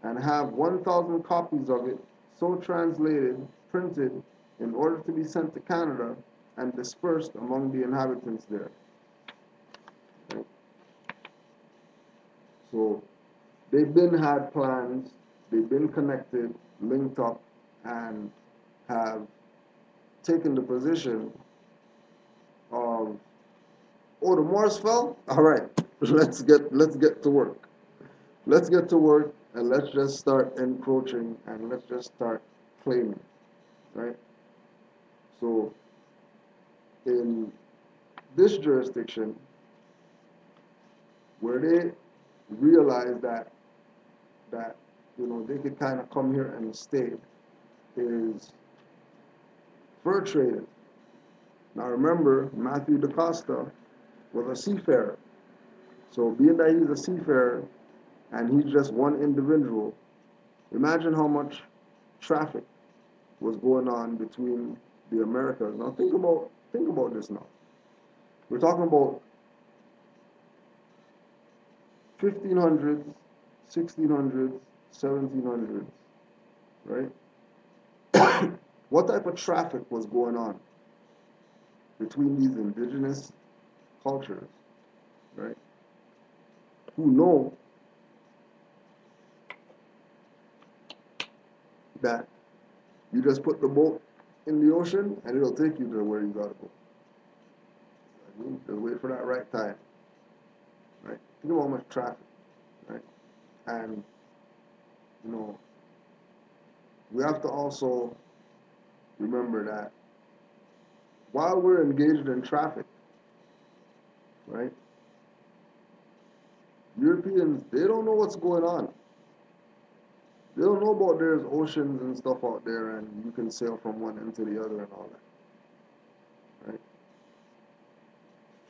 and have 1,000 copies of it so translated, printed, in order to be sent to Canada and dispersed among the inhabitants there. So they've been had plans, they've been connected, linked up, and have taken the position of, oh, the Moors fell? All right, let's get to work. Let's get to work and let's just start encroaching and let's just start claiming, right? So in this jurisdiction, where they realize that they could kind of come here and stay, is fur trading. Now remember, Matthew DaCosta was a seafarer. So being that he's a seafarer and he's just one individual, imagine how much traffic was going on between the Americas. Now think about this now. We're talking about 1500s, 1600s, 1700s, right? What type of traffic was going on between these indigenous cultures, right? Who know that you just put the boat in the ocean and it'll take you to where you gotta go. Just wait for that right time, right? Think about how much traffic, right? And you know, we have to also remember that while we're engaged in traffic, right? Europeans, they don't know what's going on. They don't know about there's oceans and stuff out there and you can sail from one end to the other and all that, right?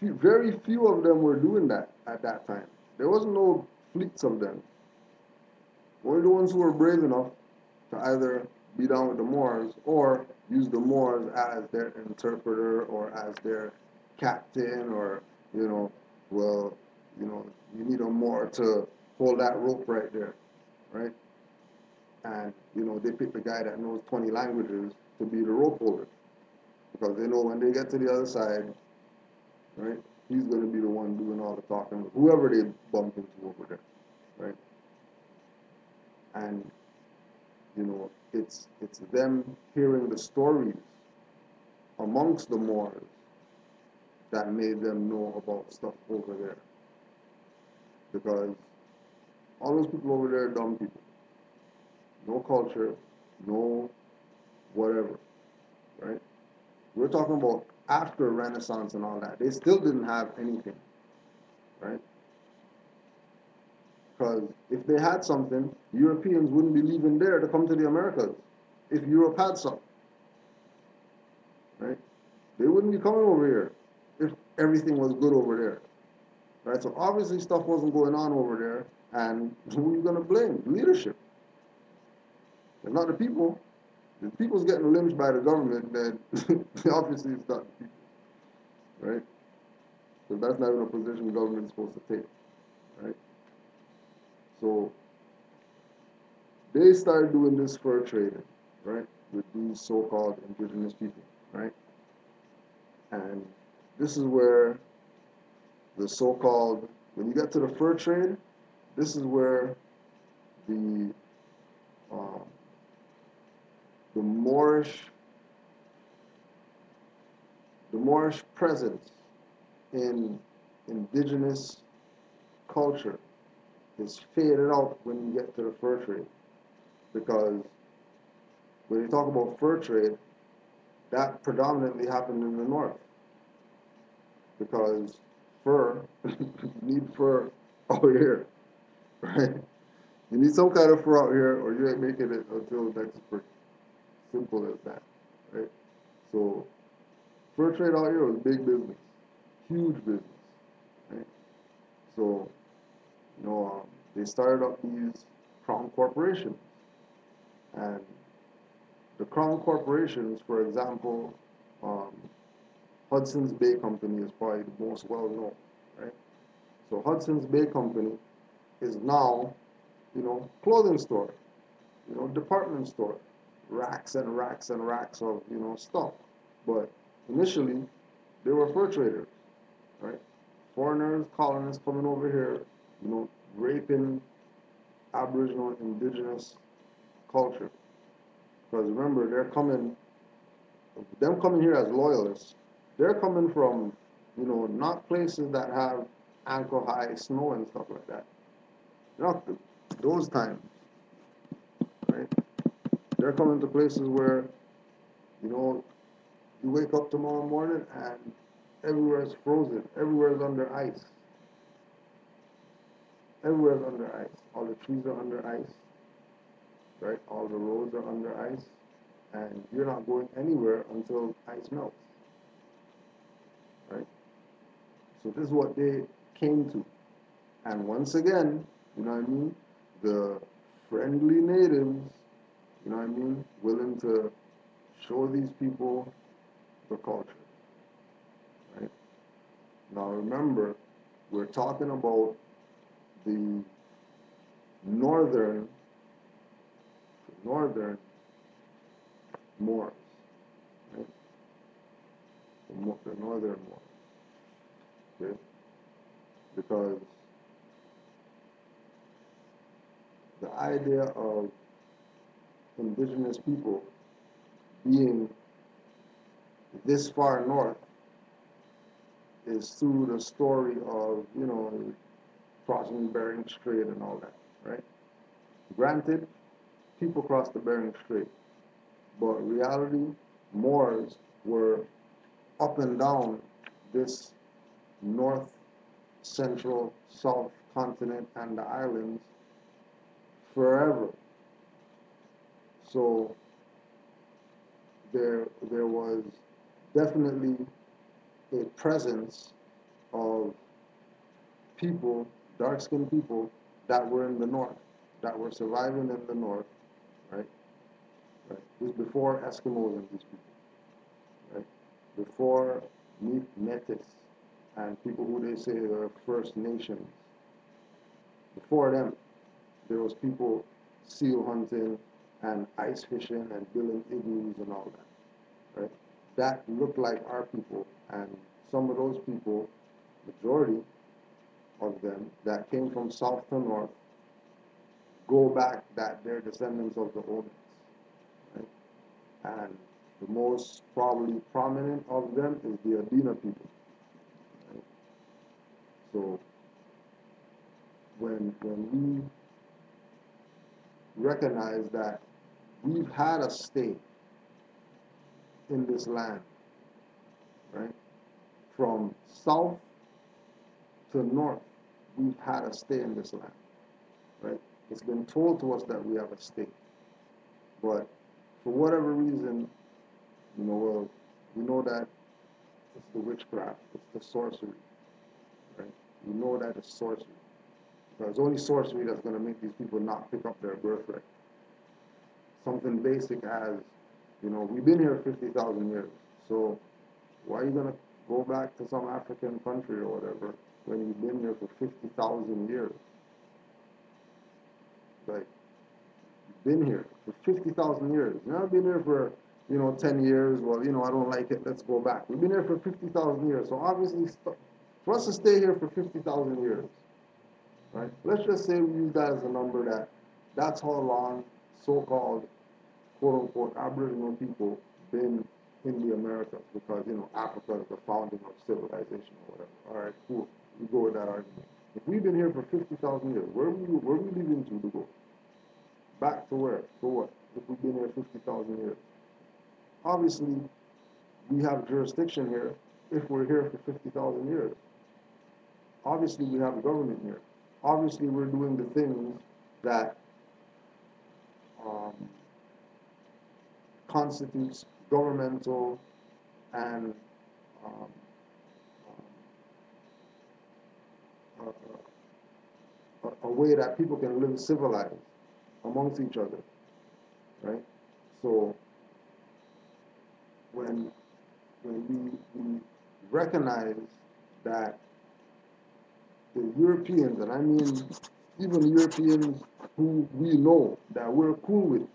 Very few of them were doing that at that time. There wasn't no fleets of them. Only the ones who were brave enough to either be down with the Moors or use the Moors as their interpreter or as their captain or, you know, well, you need a Moor to hold that rope right there, right? And, they pick the guy that knows 20 languages to be the rope holder because they know when they get to the other side, right, he's going to be the one doing all the talking with whoever they bump into over there, right? And it's them hearing the stories amongst the Moors that made them know about stuff over there. Because all those people over there are dumb people. No culture, no whatever, right? We're talking about after Renaissance and all that. They still didn't have anything, right? Because if they had something, Europeans wouldn't be leaving there to come to the Americas. If Europe had something, right? They wouldn't be coming over here if everything was good over there, right? So obviously stuff wasn't going on over there, and who are you going to blame? Leadership. It's not the people. If the people's getting lynched by the government, then obviously it's not the people, right? So that's not even a position the government is supposed to take, right? So they started doing this fur trading, right, with these so-called indigenous people, right? And this is where the so-called, when you get to the fur trade, this is where the um, the Moorish presence in indigenous culture is faded out when you get to the fur trade. Because when you talk about fur trade, that predominantly happened in the north. Because fur, you need fur out here, right? You need some kind of fur out here or you ain't making it until next spring. Simple as that, right? So fur trade out here was big business, huge business, right? So, they started up these crown corporations. And the crown corporations, for example, um, Hudson's Bay Company is probably the most well known, right? So Hudson's Bay Company is now, clothing store, department store, racks and racks and racks of, stuff. But initially, they were fur traders, right? Foreigners, colonists coming over here, raping Aboriginal indigenous culture. Because remember, them coming here as loyalists, they're coming from, not places that have ankle high snow and stuff like that. Not those times, right? They're coming to places where, you know, you wake up tomorrow morning and everywhere is frozen, everywhere is under ice. Everywhere is under ice. All the trees are under ice, right? All the roads are under ice, and you're not going anywhere until ice melts, right? So this is what they came to. And once again, you know what I mean? The friendly natives, you know what I mean? Willing to show these people the culture, right? Now remember, we're talking about the northern Moors, right? The northern Moors, okay? Because the idea of indigenous people being this far north is through the story of, crossing Bering Strait and all that, right? Granted, people crossed the Bering Strait, but reality, Moors were up and down this north, central, south continent and the islands forever. So there was definitely a presence of people, dark-skinned people, that were in the north, that were surviving in the north, right? Right. This was before Eskimos and these people, right? Before Metis and people who they say are First Nations. Before them, there was people seal hunting and ice fishing and building igloos and all that, right? That looked like our people, and some of those people, majority of them that came from south to north, go back that they're descendants of the Omens, right? And the most probably prominent of them is the Adena people, right? So when we recognize that we've had a stay in this land, right? From south to north, we've had a stay in this land, right? It's been told to us that we have a stay, but for whatever reason, well, we know that it's the witchcraft, it's the sorcery, right? We know that it's sorcery. But it's only sorcery that's going to make these people not pick up their birthright. Something basic as, we've been here 50,000 years, so why are you going to go back to some African country or whatever when you've been here for 50,000 years? Like, you've been here for 50,000 years. You've not been here for, 10 years. Well, I don't like it, let's go back. We've been here for 50,000 years, so obviously, for us to stay here for 50,000 years, right? Let's just say we use that as a number that's how long so-called, quote-unquote, Aboriginal people been in the Americas, because, Africa is the founding of civilization or whatever. All right, cool. We go with that argument. If we've been here for 50,000 years, where are we leaving to go? Back to where? For what? If we've been here 50,000 years. Obviously, we have jurisdiction here if we're here for 50,000 years. Obviously, we have a government here. Obviously, we're doing the things that constitutes governmental and a way that people can live civilized amongst each other, right? So when we recognize that the Europeans, and I mean even Europeans who we know that we're cool with,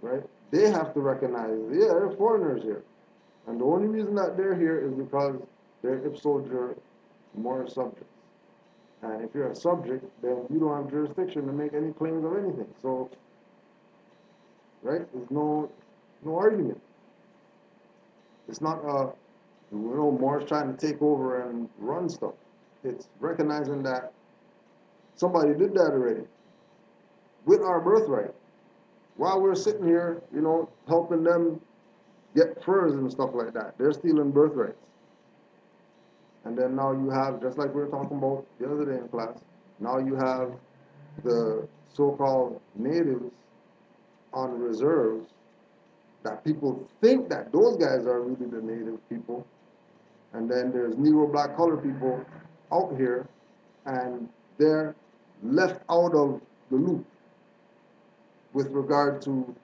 right? They have to recognize, yeah, they're foreigners here. And the only reason that they're here is because they're ipso jure Moorish subjects. And if you're a subject, then you don't have jurisdiction to make any claims of anything. So, right, there's no argument. It's not Moore's trying to take over and run stuff. It's recognizing that somebody did that already with our birthright. While we're sitting here, helping them get furs and stuff like that, they're stealing birthrights. And then now you have, just like we were talking about the other day in class, now you have the so-called natives on reserves that people think that those guys are really the native people. And then there's Negro, black, colored people out here, and they're left out of the loop with regard to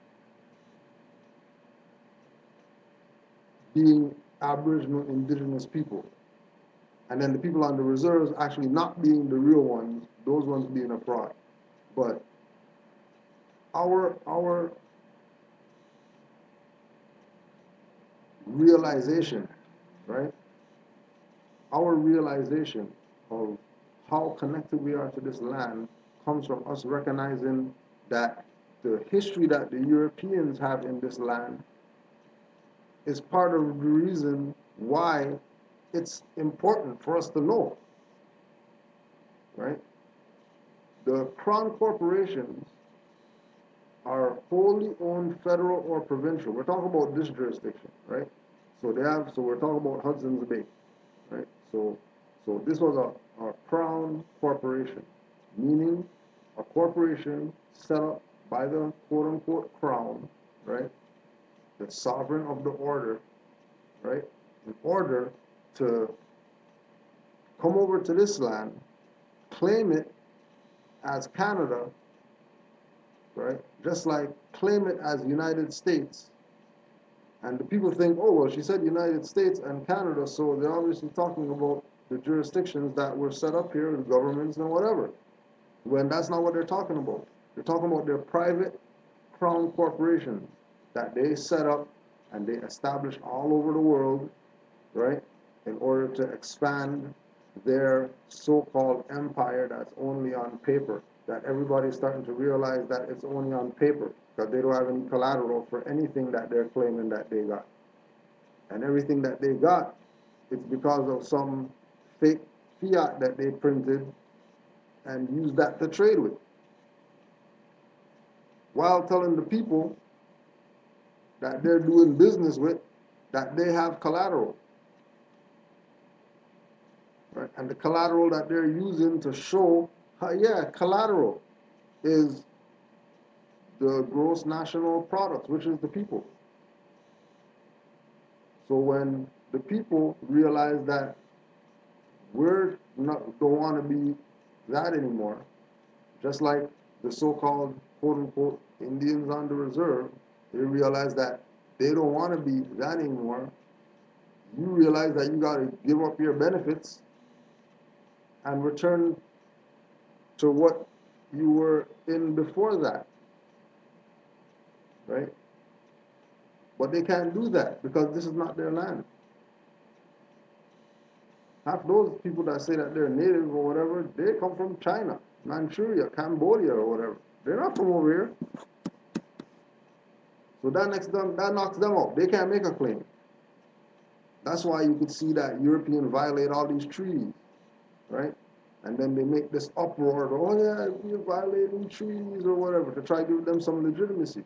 being Aboriginal indigenous people. And then the people on the reserves actually not being the real ones, those ones being a fraud. But our realization, right? Our realization of how connected we are to this land comes from us recognizing that the history that the Europeans have in this land is part of the reason why it's important for us to know, right? The crown corporations are wholly owned federal or provincial. We're talking about this jurisdiction, right? So we're talking about Hudson's Bay, right? So this was a crown corporation, meaning a corporation set up by the quote unquote crown, right? The sovereign of the order, right? In order to come over to this land, claim it as Canada, right? Just like claim it as United States. And the people think, oh, well, she said United States and Canada, so they're obviously talking about the jurisdictions that were set up here, the governments and whatever. When that's not what they're talking about. They're talking about their private crown corporations that they set up and they establish all over the world, right, in order to expand their so-called empire that's only on paper, that everybody's starting to realize that it's only on paper, because they don't have any collateral for anything that they're claiming that they got. And everything that they got, it's because of some fake fiat that they printed and used that to trade with, while telling the people that they're doing business with that they have collateral. Right? And the collateral that they're using to show, collateral is the gross national product, which is the people. So when the people realize that don't want to be that anymore, just like the so-called quote-unquote Indians on the reserve, they realize that they don't want to be that anymore. You realize that you got to give up your benefits and return to what you were in before that, right? But they can't do that because this is not their land. Half those people that say that they're native or whatever, they come from China, Manchuria, Cambodia or whatever. They're not from over here. So that knocks them out. They can't make a claim. That's why you could see that Europeans violate all these treaties, right? And then they make this uproar, oh yeah, we're violating treaties or whatever, to try to give them some legitimacy.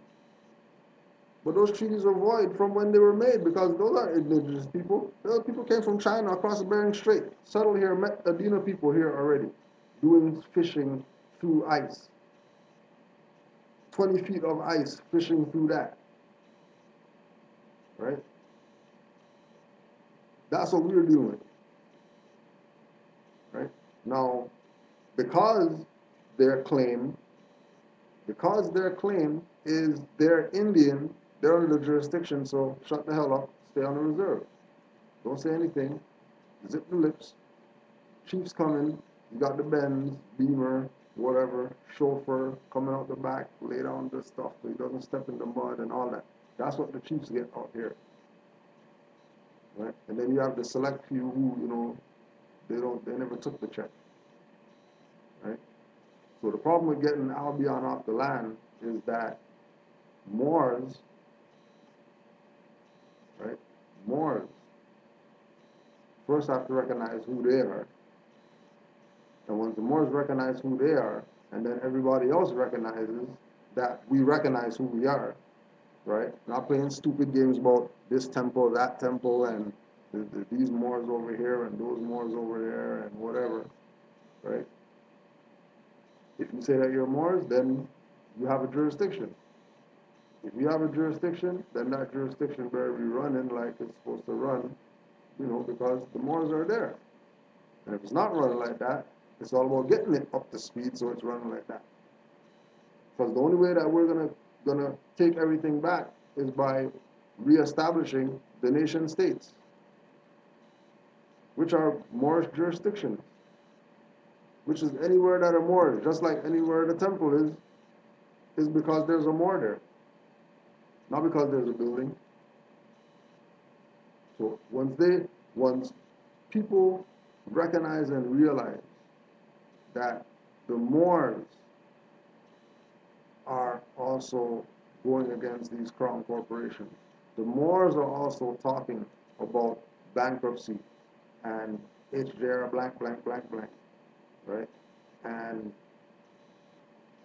But those treaties are void from when they were made, because those aren't indigenous people. Those people came from China across the Bering Strait, settled here, met Adena people here already, doing fishing through ice. 20 feet of ice, fishing through that, right? That's what we're dealing with, right? Now, because their claim is they're Indian, they're under the jurisdiction, so shut the hell up, stay on the reserve. Don't say anything, zip the lips. Chief's coming, you got the Benz, Beamer, whatever, chauffeur coming out the back, lay down the stuff so he doesn't step in the mud and all that. That's what the chiefs get out here. Right? And then you have the select few who, they never took the check. right? So the problem with getting Albion off the land is that Moors, right? Moors first have to recognize who they are. And once the Moors recognize who they are, and then everybody else recognizes that we recognize who we are, right? Not playing stupid games about this temple, that temple, and these Moors over here and those Moors over there and whatever, right? If you say that you're Moors, then you have a jurisdiction. If you have a jurisdiction, then that jurisdiction better be running like it's supposed to run, because the Moors are there. And if it's not running like that, it's all about getting it up to speed so it's running like that. Because the only way that we're gonna take everything back is by reestablishing the nation states, which are Moorish jurisdictions, which is anywhere that are Moors, just like anywhere the temple is because there's a Moor there, not because there's a building. So once people recognize and realize that the Moors are also going against these crown corporations. The Moors are also talking about bankruptcy and HJR blank, blank, blank, blank, right? And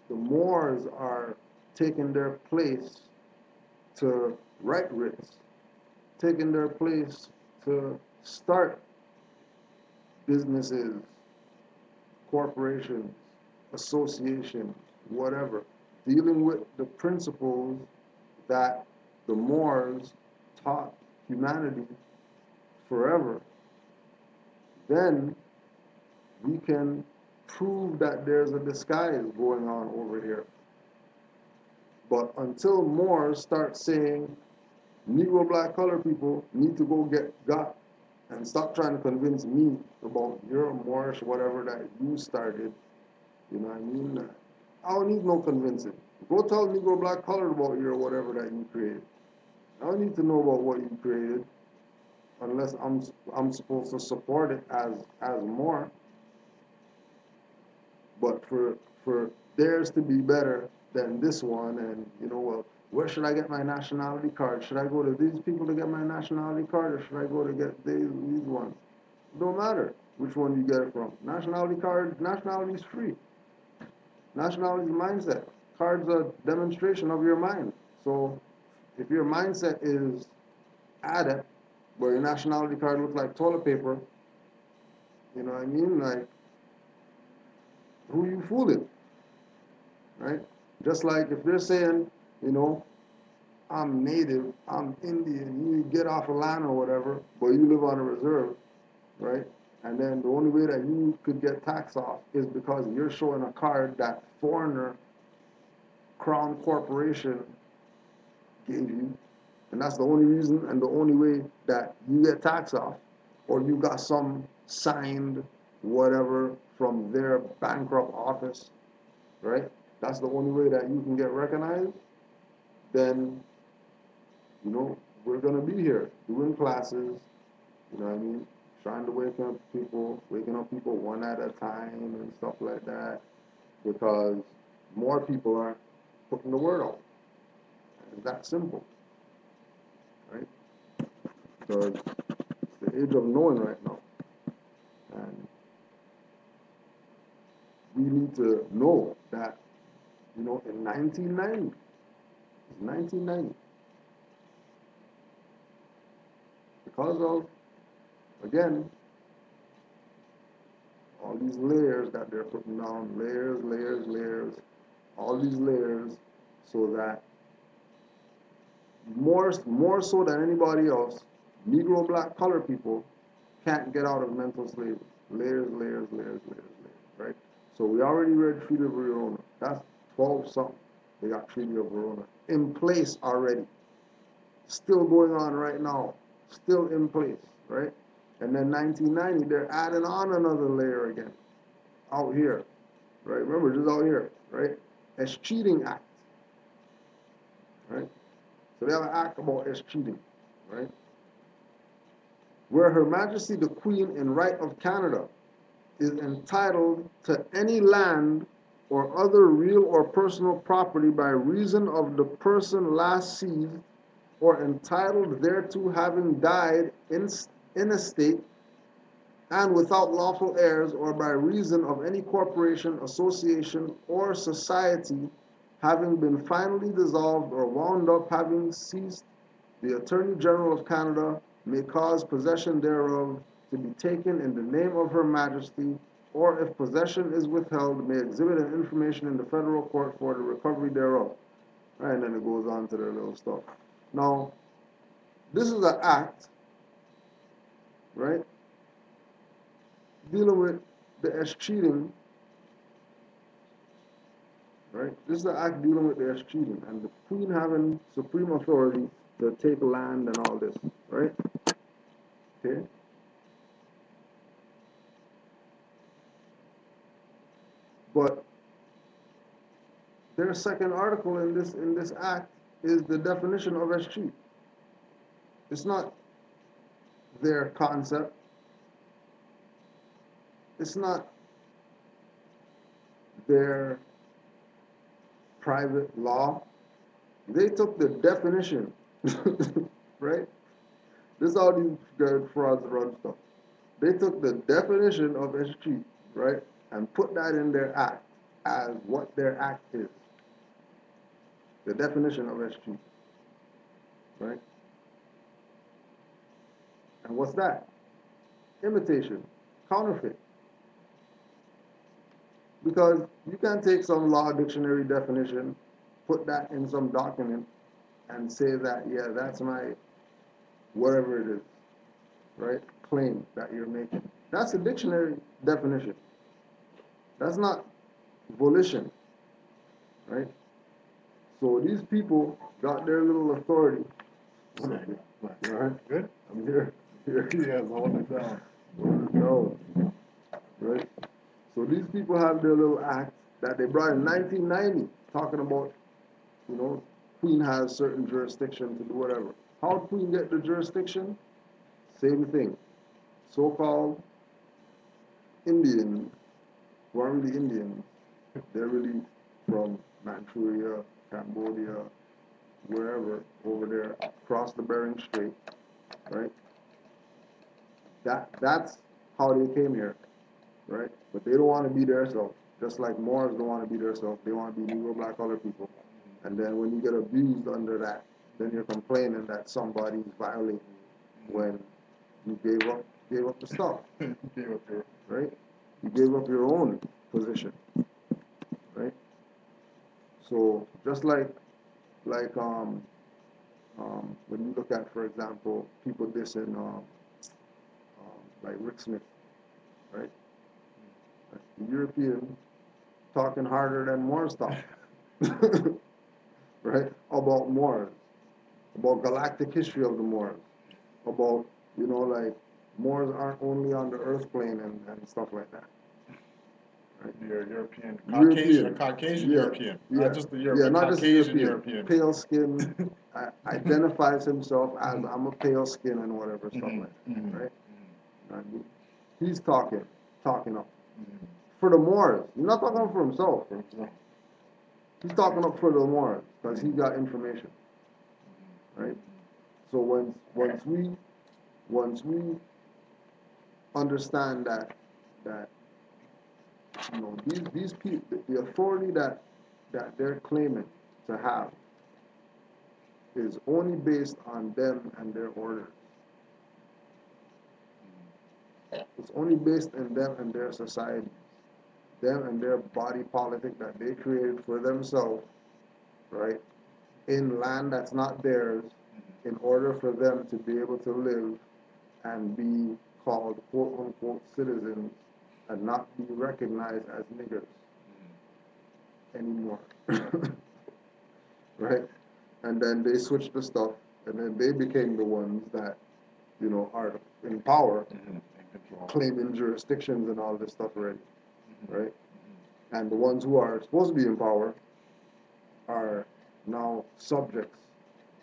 the Moors are taking their place to write writs, taking their place to start businesses, corporations, associations, whatever, dealing with the principles that the Moors taught humanity forever, then we can prove that there's a disguise going on over here. But until Moors start saying Negro, black, color people need to go get got and stop trying to convince me about your Moorish whatever that you started, you know what I mean? I don't need no convincing. Go tell Negro, black, colored about your whatever that you created. I don't need to know about what you created unless I'm supposed to support it as more. But for theirs to be better than this one, and well, where should I get my nationality card? Should I go to these people to get my nationality card, or should I go to get these ones? It don't matter which one you get it from. Nationality card, nationality is free. Nationality is mindset. Card's a demonstration of your mind. So if your mindset is adept, where your nationality card looks like toilet paper, you know what I mean? Like, who you fooling, right? Just like if they're saying, I'm native, I'm Indian, you get off a land or whatever, but you live on a reserve, right? And then the only way that you could get tax off is because you're showing a card that foreigner crown corporation gave you, and that's the only reason and the only way that you get tax off, or you got some signed whatever from their bankrupt office, right? That's the only way that you can get recognized. Then, we're gonna be here doing classes, you know what I mean? Trying to waking up people one at a time and stuff like that, because more people aren't putting the word out. It's that simple, right? Because it's the age of knowing right now. And we need to know that, in 1990, because of, again, all these layers that they're putting down, layers, all these layers, so that more so than anybody else, Negro, black, colored people can't get out of mental slavery. Layers, right? So we already read Treaty of Verona. That's 12 something. They got Treaty of Verona in place already. Still going on right now. Still in place, right? And then 1990, they're adding on another layer again. Out here, right? Remember, just out here, right? Escheating Act, right? So they have an act about escheating, right? Where Her Majesty the Queen in right of Canada is entitled to any land or other real or personal property by reason of the person last seized or entitled thereto having died in a state and without lawful heirs, or by reason of any corporation, association, or society having been finally dissolved or wound up having ceased, the Attorney General of Canada may cause possession thereof to be taken in the name of Her Majesty, or if possession is withheld, may exhibit an information in the federal court for the recovery thereof. Right, and then it goes on to their little stuff. Now, this is an act, right, dealing with the escheating, right? This is the act dealing with the escheating and the Queen having supreme authority to take land and all this, right? Okay. But their second article in this act is the definition of escheat. It's not their concept. It's not their private law. They took the definition, right? This is how these frauds run stuff. They took the definition of escheat, right, and put that in their act as what their act is. The definition of escheat, right? And what's that? Imitation, counterfeit. Because you can take some law dictionary definition, put that in some document, and say that, yeah, that's my whatever it is, right? Claim that you're making. That's a dictionary definition. That's not volition, right? So these people got their little authority. Right? Good? I'm here. Here. He has holding it down. No. Right? So these people have their little act that they brought in 1990, talking about, you know, Queen has certain jurisdiction to do whatever. How did Queen get the jurisdiction? Same thing. So-called Indians, who aren't really Indians, they're really from Manchuria, Cambodia, wherever, over there, across the Bering Strait, right? That's how they came here, right? But they don't want to be themselves, just like Moors don't want to be themselves. They want to be Negro, black, colored people. And then when you get abused under that, then you're complaining that somebody's violating you when you gave up the stuff, Gave up your right? You gave up your own position, right? So just like when you look at, for example, people dissing like Rick Smith, right? The European talking harder than Moors talk, right? About Moors, about galactic history of the Moors, about, you know, like Moors aren't only on the earth plane and stuff like that. Right? You're European, Caucasian, Caucasian yeah, European, yeah, not just the European, not Caucasian just European. Pale skin, identifies himself as I'm a pale skin and whatever stuff like that, right? And he's talking up for the Moors. He's not talking up for himself. He's talking up for the Moors because he got information, right? So once we understand that you know these people, the authority that they're claiming to have is only based on them and their orders. It's only based in them and their society, them and their body politic that they created for themselves, right? In land that's not theirs, in order for them to be able to live and be called quote unquote citizens and not be recognized as niggers anymore. Right? And then they switched the stuff, and then they became the ones that, you know, are in power, claiming jurisdictions and all this stuff already, right? And the ones who are supposed to be in power are now subjects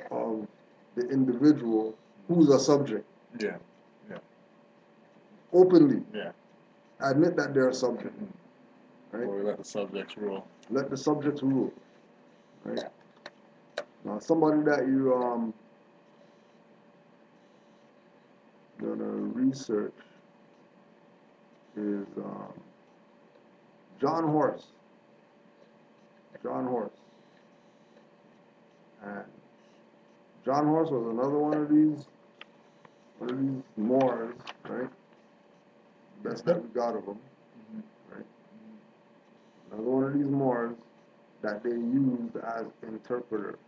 of the individual who's a subject. Yeah, yeah. Openly. Yeah. admit that they're a subject, right? Or we let the subjects rule. Let the subjects rule, right? Now, somebody that you gonna research is John Horse. John Horse. And John Horse was another one of these Moors, right? Best that we got of them, right? Another one of these Moors that they used as interpreter.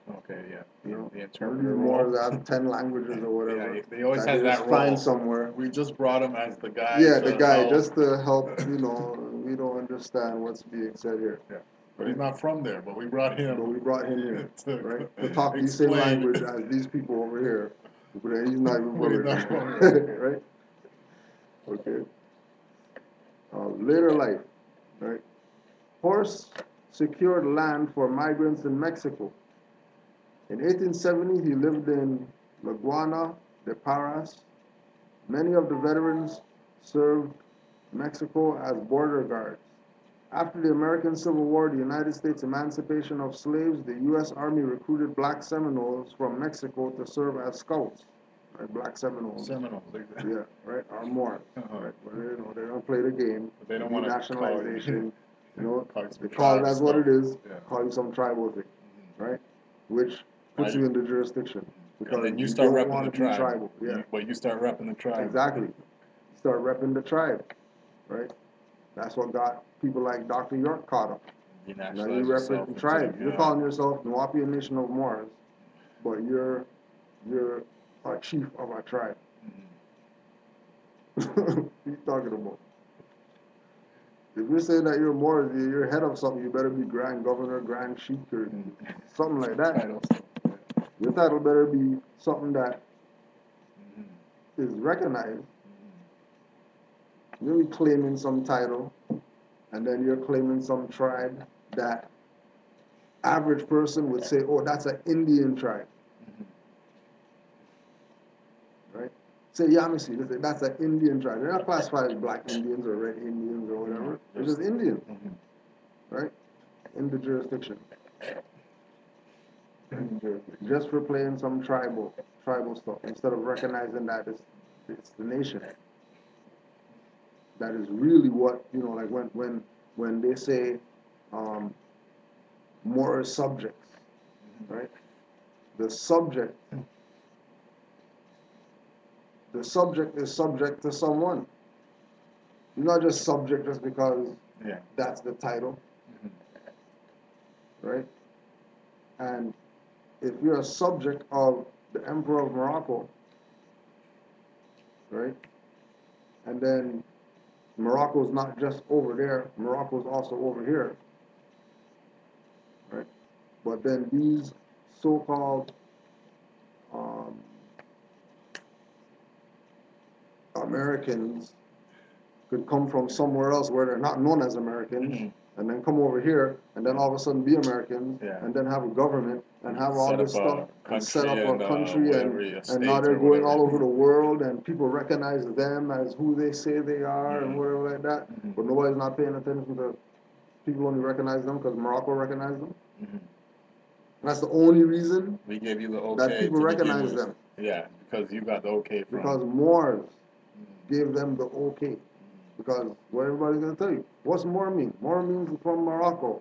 Okay, yeah. You know, the one of interpreter these role. Moors have 10 languages or whatever. Yeah, they always that had they that just role. find somewhere. We just brought him as the guy. Yeah, the guy, help. just to help, you know, we don't understand what's being said here. Yeah. But he's not from there, but we brought him. But we brought him here, to right? To talk the same explain. language as these people over here. But he's not even But he's from not from here, here. right? Okay. Later life, right? Horse secured land for migrants in Mexico. In 1870, he lived in La Guana de Parras. Many of the veterans served Mexico as border guards. After the American Civil War, the United States emancipation of slaves, the U.S. Army recruited black Seminoles from Mexico to serve as scouts. Right? Black Seminoles. Seminoles. Yeah, right, or more. Right? But they don't play the game. But they don't want to nationalization. You know, they they call it as what it is. Yeah. Call you some tribal thing, right? Which puts you in the jurisdiction because and then you start don't repping want the to be tribe. tribal. Yeah, But you start repping the tribe. exactly. Start repping the tribe, right? That's what got people like Dr. York caught up. Now you represent the tribe. You're calling yourself Nuapia Nation of Moors, but you're a chief of our tribe. What are you talking about? If you're saying that you're Moors, you're head of something, you better be Grand Governor, Grand Sheik, or something like that. Your title better be something that is recognized. You're claiming some title, and then you're claiming some tribe that average person would say, oh, that's an Indian tribe. Right? Say Yamisi, that's an Indian tribe. They're not classified as black Indians or red Indians or whatever. They're just Indian. Right? In the jurisdiction. Just for playing some tribal stuff, instead of recognizing that it's the nation. That is really what, you know, like when they say moral subjects, right? The subject is subject to someone. You're not just subject just because that's the title, right? And if you're a subject of the Emperor of Morocco, right? And then Morocco's not just over there, Morocco's also over here, right? But then these so-called Americans could come from somewhere else where they're not known as Americans, and then come over here, and then all of a sudden be Americans, and then have a government, and have all this stuff, and set up a country, and now they're going all over the world, and people recognize them as who they say they are, and whatever like that, but nobody's not paying attention to people only recognize them because Morocco recognized them. That's the only reason we gave you the okay that people recognize them. Yeah, because you got the okay from. Because Moors gave them the okay. Because what everybody's going to tell you, what's Moor mean? Moor means from Morocco.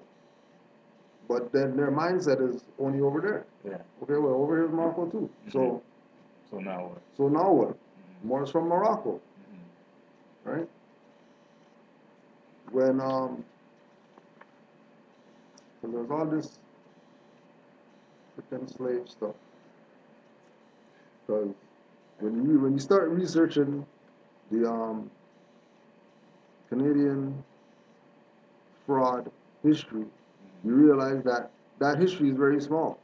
But then their mindset is only over there. Yeah. Okay, well, over here is Morocco too. So now what? So now what? Moors from Morocco. Right? When, so there's all this freaking slave stuff. Because when you start researching the Canadian fraud history, you realize that that history is very small.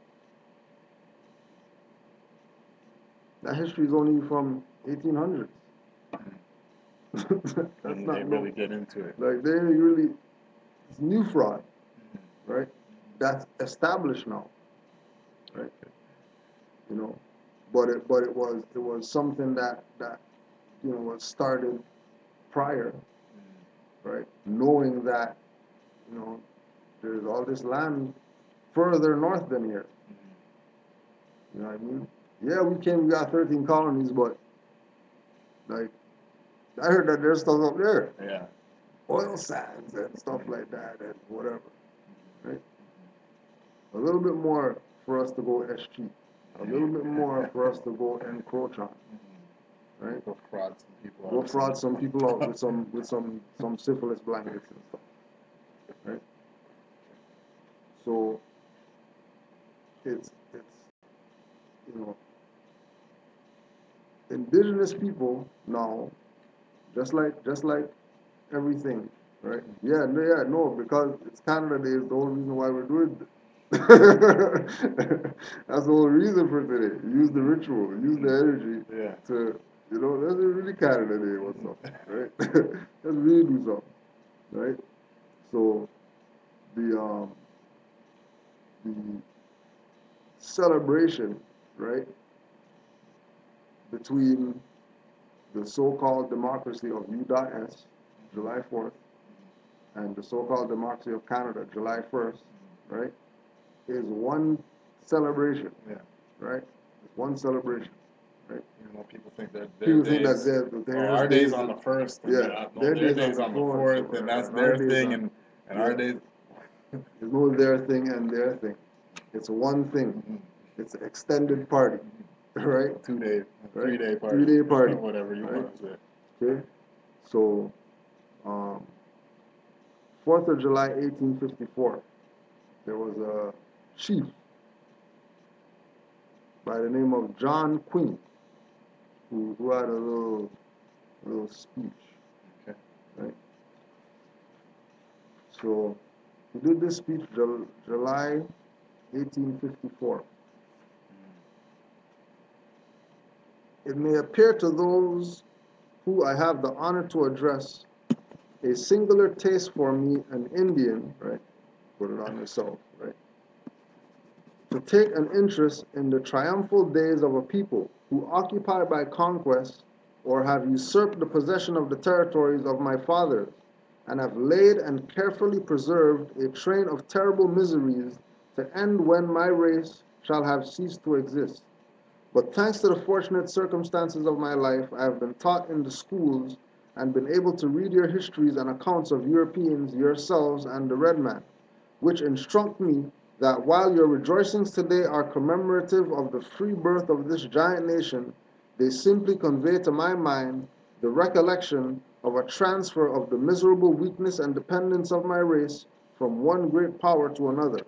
That history is only from 1800s. That's and not they really get into it. Like they really, it's new fraud, right? That's established now, right? You know, but it was something that you know was started prior, right? Knowing that, you know, there's all this land further north than here. You know what I mean? Yeah, we got 13 colonies, but like, I heard that there's stuff up there, Yeah. oil sands and stuff like that and whatever, right? A little bit more for us to go escheat, a little bit more for us to go encroach on, right? Go fraud some people out. Go fraud some people out with some syphilis blankets and stuff, right? So it's you know, indigenous people now, just like everything, right? Yeah, no, because it's Canada Day is the whole reason why we're doing this. That's the whole reason for today. Use the ritual, use the energy Yeah. to, let's really Canada Day or something, right? Let's really do something, right? So the the celebration, right, between the so-called democracy of U.S., July 4th, and the so-called democracy of Canada, July 1st, right, is one celebration, Yeah. right? It's one celebration, right? Even though people think that their People think days, that our days day's on the first, and yeah, their day's on the fourth, so, and that's and our their days thing, on, and our yeah. days. There's no their thing and their thing. It's one thing. It's an extended party, right? 2 day, Right? 3 day party. 3 day party. Whatever you right? want to say. Okay? So, 4th of July, 1854, there was a chief by the name of John Queen who had a little speech, Okay. right? So, he did this speech July 1854. It may appear to those who I have the honor to address a singular taste for me, an Indian, right? Put it on yourself, right? To take an interest in the triumphal days of a people who, occupied by conquest, or have usurped the possession of the territories of my fathers, and have laid and carefully preserved a train of terrible miseries to end when my race shall have ceased to exist. But thanks to the fortunate circumstances of my life, I have been taught in the schools and been able to read your histories and accounts of Europeans, yourselves, and the red man, which instruct me that while your rejoicings today are commemorative of the free birth of this giant nation, they simply convey to my mind the recollection of a transfer of the miserable weakness and dependence of my race from one great power to another.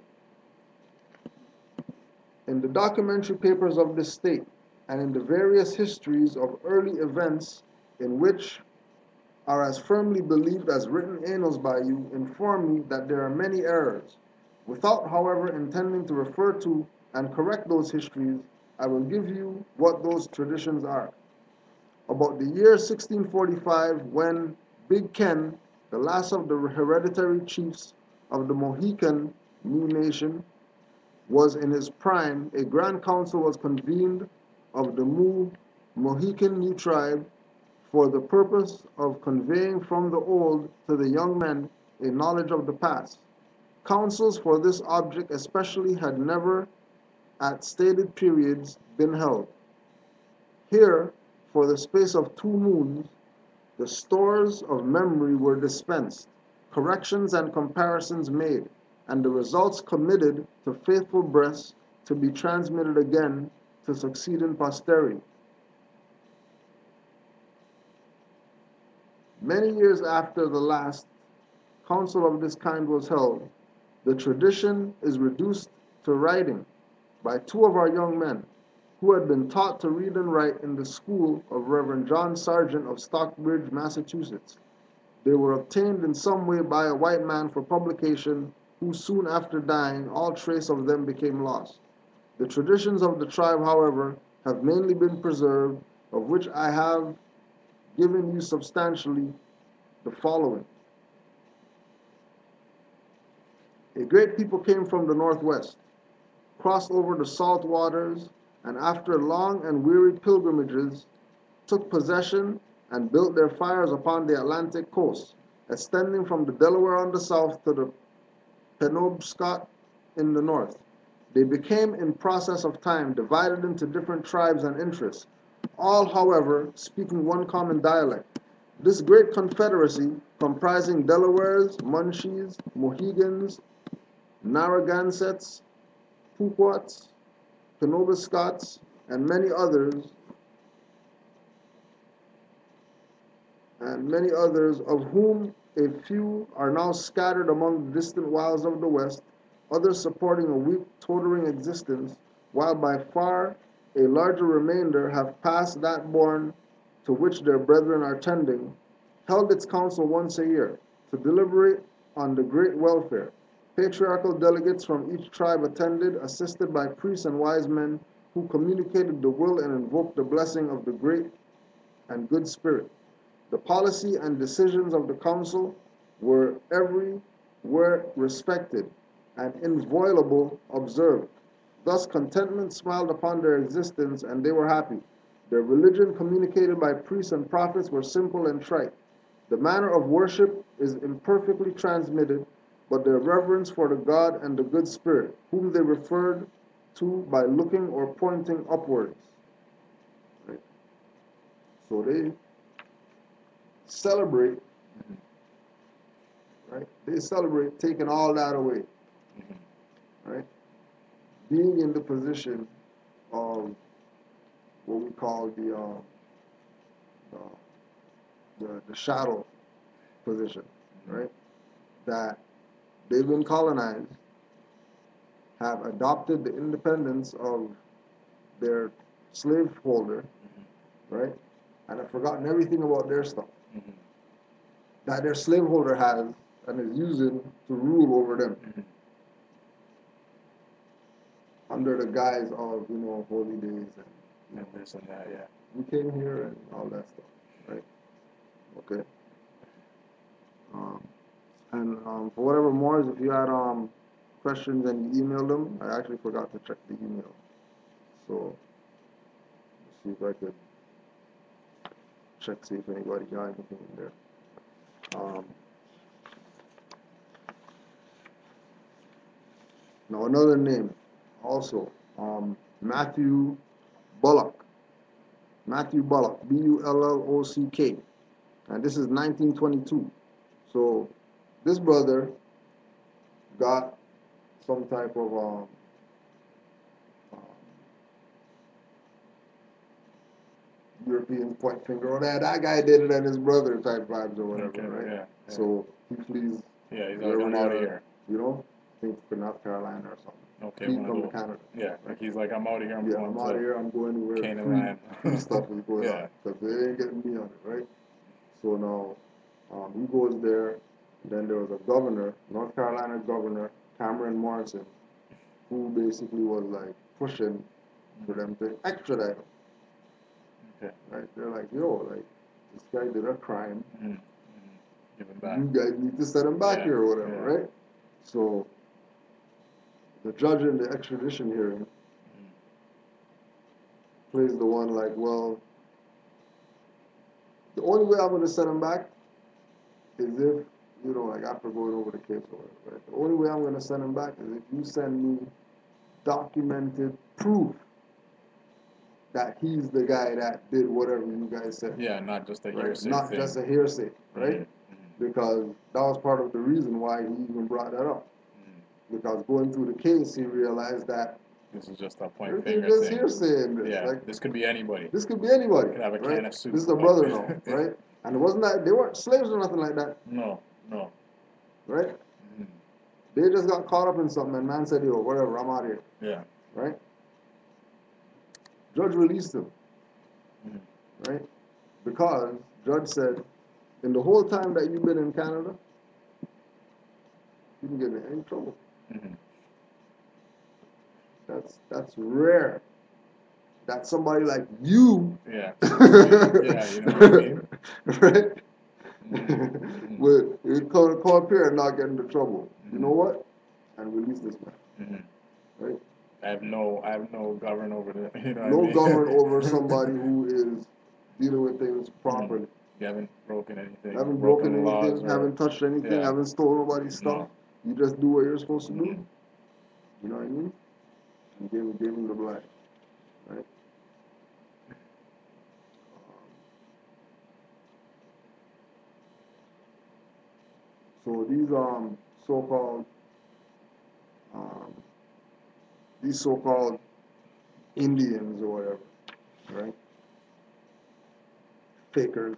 In the documentary papers of this state, and in the various histories of early events in which are as firmly believed as written annals by you, inform me that there are many errors. Without, however, intending to refer to and correct those histories, I will give you what those traditions are. About the year 1645, when Big Ken, the last of the hereditary chiefs of the Mohican New Nation, was in his prime, a grand council was convened of the Mohican New Tribe for the purpose of conveying from the old to the young men a knowledge of the past. Councils for this object especially had never, at stated periods, been held. Here, for the space of 2 moons, the stores of memory were dispensed, corrections and comparisons made, and the results committed to faithful breasts to be transmitted again to succeeding posterity. Many years after the last council of this kind was held, the tradition is reduced to writing by 2 of our young men, who had been taught to read and write in the school of Reverend John Sargent of Stockbridge, Massachusetts. They were obtained in some way by a white man for publication, who soon after dying, all trace of them became lost. The traditions of the tribe, however, have mainly been preserved, of which I have given you substantially the following. A great people came from the northwest, crossed over the salt waters, and after long and weary pilgrimages, took possession and built their fires upon the Atlantic coast, extending from the Delaware on the south to the Penobscot in the north. They became, in process of time, divided into different tribes and interests, all, however, speaking one common dialect. This great confederacy, comprising Delawares, Munshees, Mohegans, Narragansetts, Pequots, Penobscots, and many others, of whom a few are now scattered among the distant wilds of the West, others supporting a weak, tottering existence, while by far a larger remainder have passed that bourne to which their brethren are tending, held its council once a year to deliberate on the great welfare. Patriarchal delegates from each tribe attended, assisted by priests and wise men who communicated the will and invoked the blessing of the great and good spirit. The policy and decisions of the council were everywhere respected and inviolable observed. Thus contentment smiled upon their existence, and they were happy. Their religion, communicated by priests and prophets, were simple and trite. The manner of worship is imperfectly transmitted, but their reverence for the God and the good spirit, whom they referred to by looking or pointing upwards. Right? So they celebrate, right? They celebrate taking all that away, right? Being in the position of what we call the shadow position, right? That they've been colonized, have adopted the independence of their slaveholder, right? And have forgotten everything about their stuff that their slaveholder has and is using to rule over them under the guise of, holy days and this and that, yeah. We came here and all that stuff, right? Okay. And for whatever more, if you had questions and you emailed them, I actually forgot to check the email. So, let's see if I could check, see if anybody got anything in there. Now another name, also, Matthew Bullock. Matthew Bullock, Bullock, and this is 1922. So this brother got some type of European point finger, or that guy did it and his brother type vibes or whatever, Okay, right? yeah. So he flees. Yeah, he's like, I'm out of here. I think for North Carolina or something. Okay, He's from Canada. Yeah, like he's like, I'm out of here. I'm out of here. I'm going where Canaanland. free stuff is going on, because they ain't getting me on it, right? So now he goes there. Then there was a governor, North Carolina governor, Cameron Morrison, who basically was like pushing for them to extradite him. Okay. Right? They're like, yo, like this guy did a crime. Give him back. You guys need to send him back here or whatever, right? So the judge in the extradition hearing plays the one like, well, the only way I'm going to send him back is if, like after going over the case or whatever, right? The only way I'm going to send him back is if you send me documented proof that he's the guy that did whatever you guys said. Yeah, not just a right? hearsay Not thing. just a hearsay, right? Because that was part of the reason why he even brought that up. Because going through the case, he realized that this is just a point finger just thing. hearsay in this. Yeah, like, this could be anybody. This could be anybody. Could have a right? can of soup. This is the brother now, right? And it wasn't that they weren't slaves or nothing like that. No. Right? They just got caught up in something, and man said, yo, whatever, I'm out of here. Yeah. Right? Judge released him. Right? Because judge said, in the whole time that you've been in Canada, you didn't get in any trouble. That's rare. That somebody like you, yeah, you know what I mean, right? Would come up here and not get into trouble. You know what? And release this man. Right? I have no govern over the. No govern over somebody who is dealing with things properly. You haven't broken anything. Haven't Broken broken laws anything, or haven't touched anything, yeah. haven't stolen nobody's stuff. No. You just do what you're supposed to do. Mhm. You know what I mean? And gave him the black, right? So so-called um, these so-called Indians or whatever, right? Fakers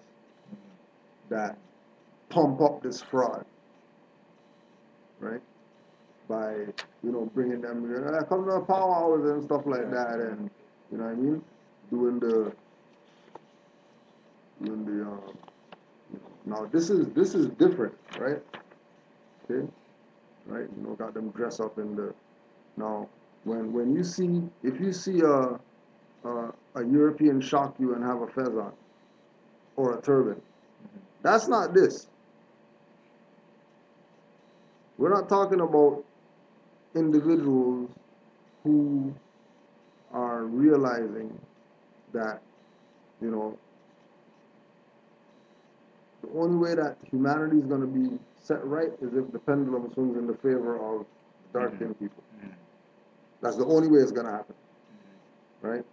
that pump up this fraud, right? By bringing them come to the power hours and stuff like that, and you know what I mean, doing the now this is different, right? Okay, right? Got them dress up in the now when you see if you see a European shock you and have a fez on or a turban, that's not this. We're not talking about individuals who are realizing that you know the only way that humanity is going to be set right is if the pendulum swings in the favor of dark-skinned people. That's the only way it's going to happen, right?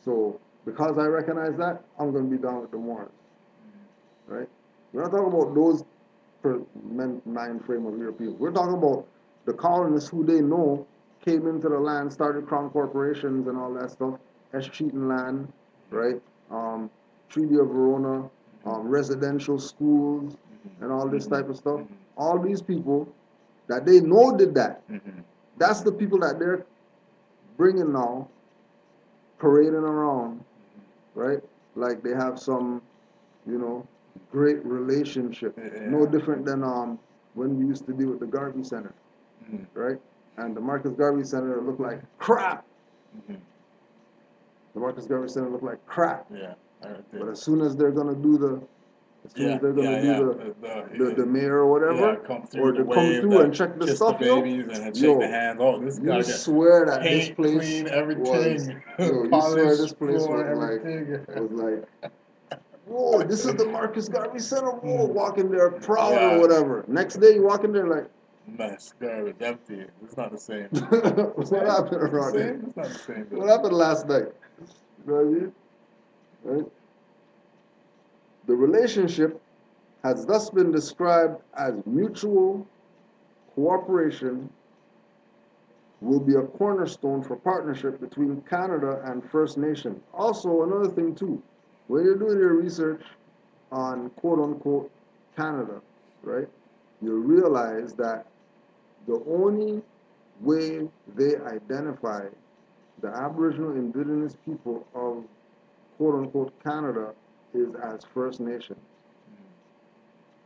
So because I recognize that, I'm going to be down with the Moors, right? We're not talking about those mind frame of Europeans. We're talking about the colonists who they know came into the land, started crown corporations and all that stuff, escheating land, right? Treaty of Verona, residential schools, and all this type of stuff. All these people that they know did that. That's the people that they're bringing now, parading around, right? Like they have some, great relationship. No different than when we used to deal with the Garvey Center, right? And the Marcus Garvey Center looked like crap. The Marcus Garvey Center looked like crap. Yeah. But as soon as they're gonna do the mayor or whatever, come through or the to come wave, through and check the kiss the stuff, yo, babies and shake the hands. Oh, this you gotta get swear that this paint, place clean, was, everything, you swear this polished place floor, was everything. like, whoa, this is the Marcus Garvey Center. Whoa, walk in there proud or Yeah. whatever. Next day you walk in there like, Mess, garbage, empty. It's not the same. what happened It's the around here? same. It's not the same. What happened last night? You know what I mean? Right? The relationship has thus been described as mutual cooperation will be a cornerstone for partnership between Canada and First Nations. Also, another thing too, when you're doing your research on quote unquote Canada, right, you realize that the only way they identify the Aboriginal Indigenous people of quote unquote Canada is as First Nations,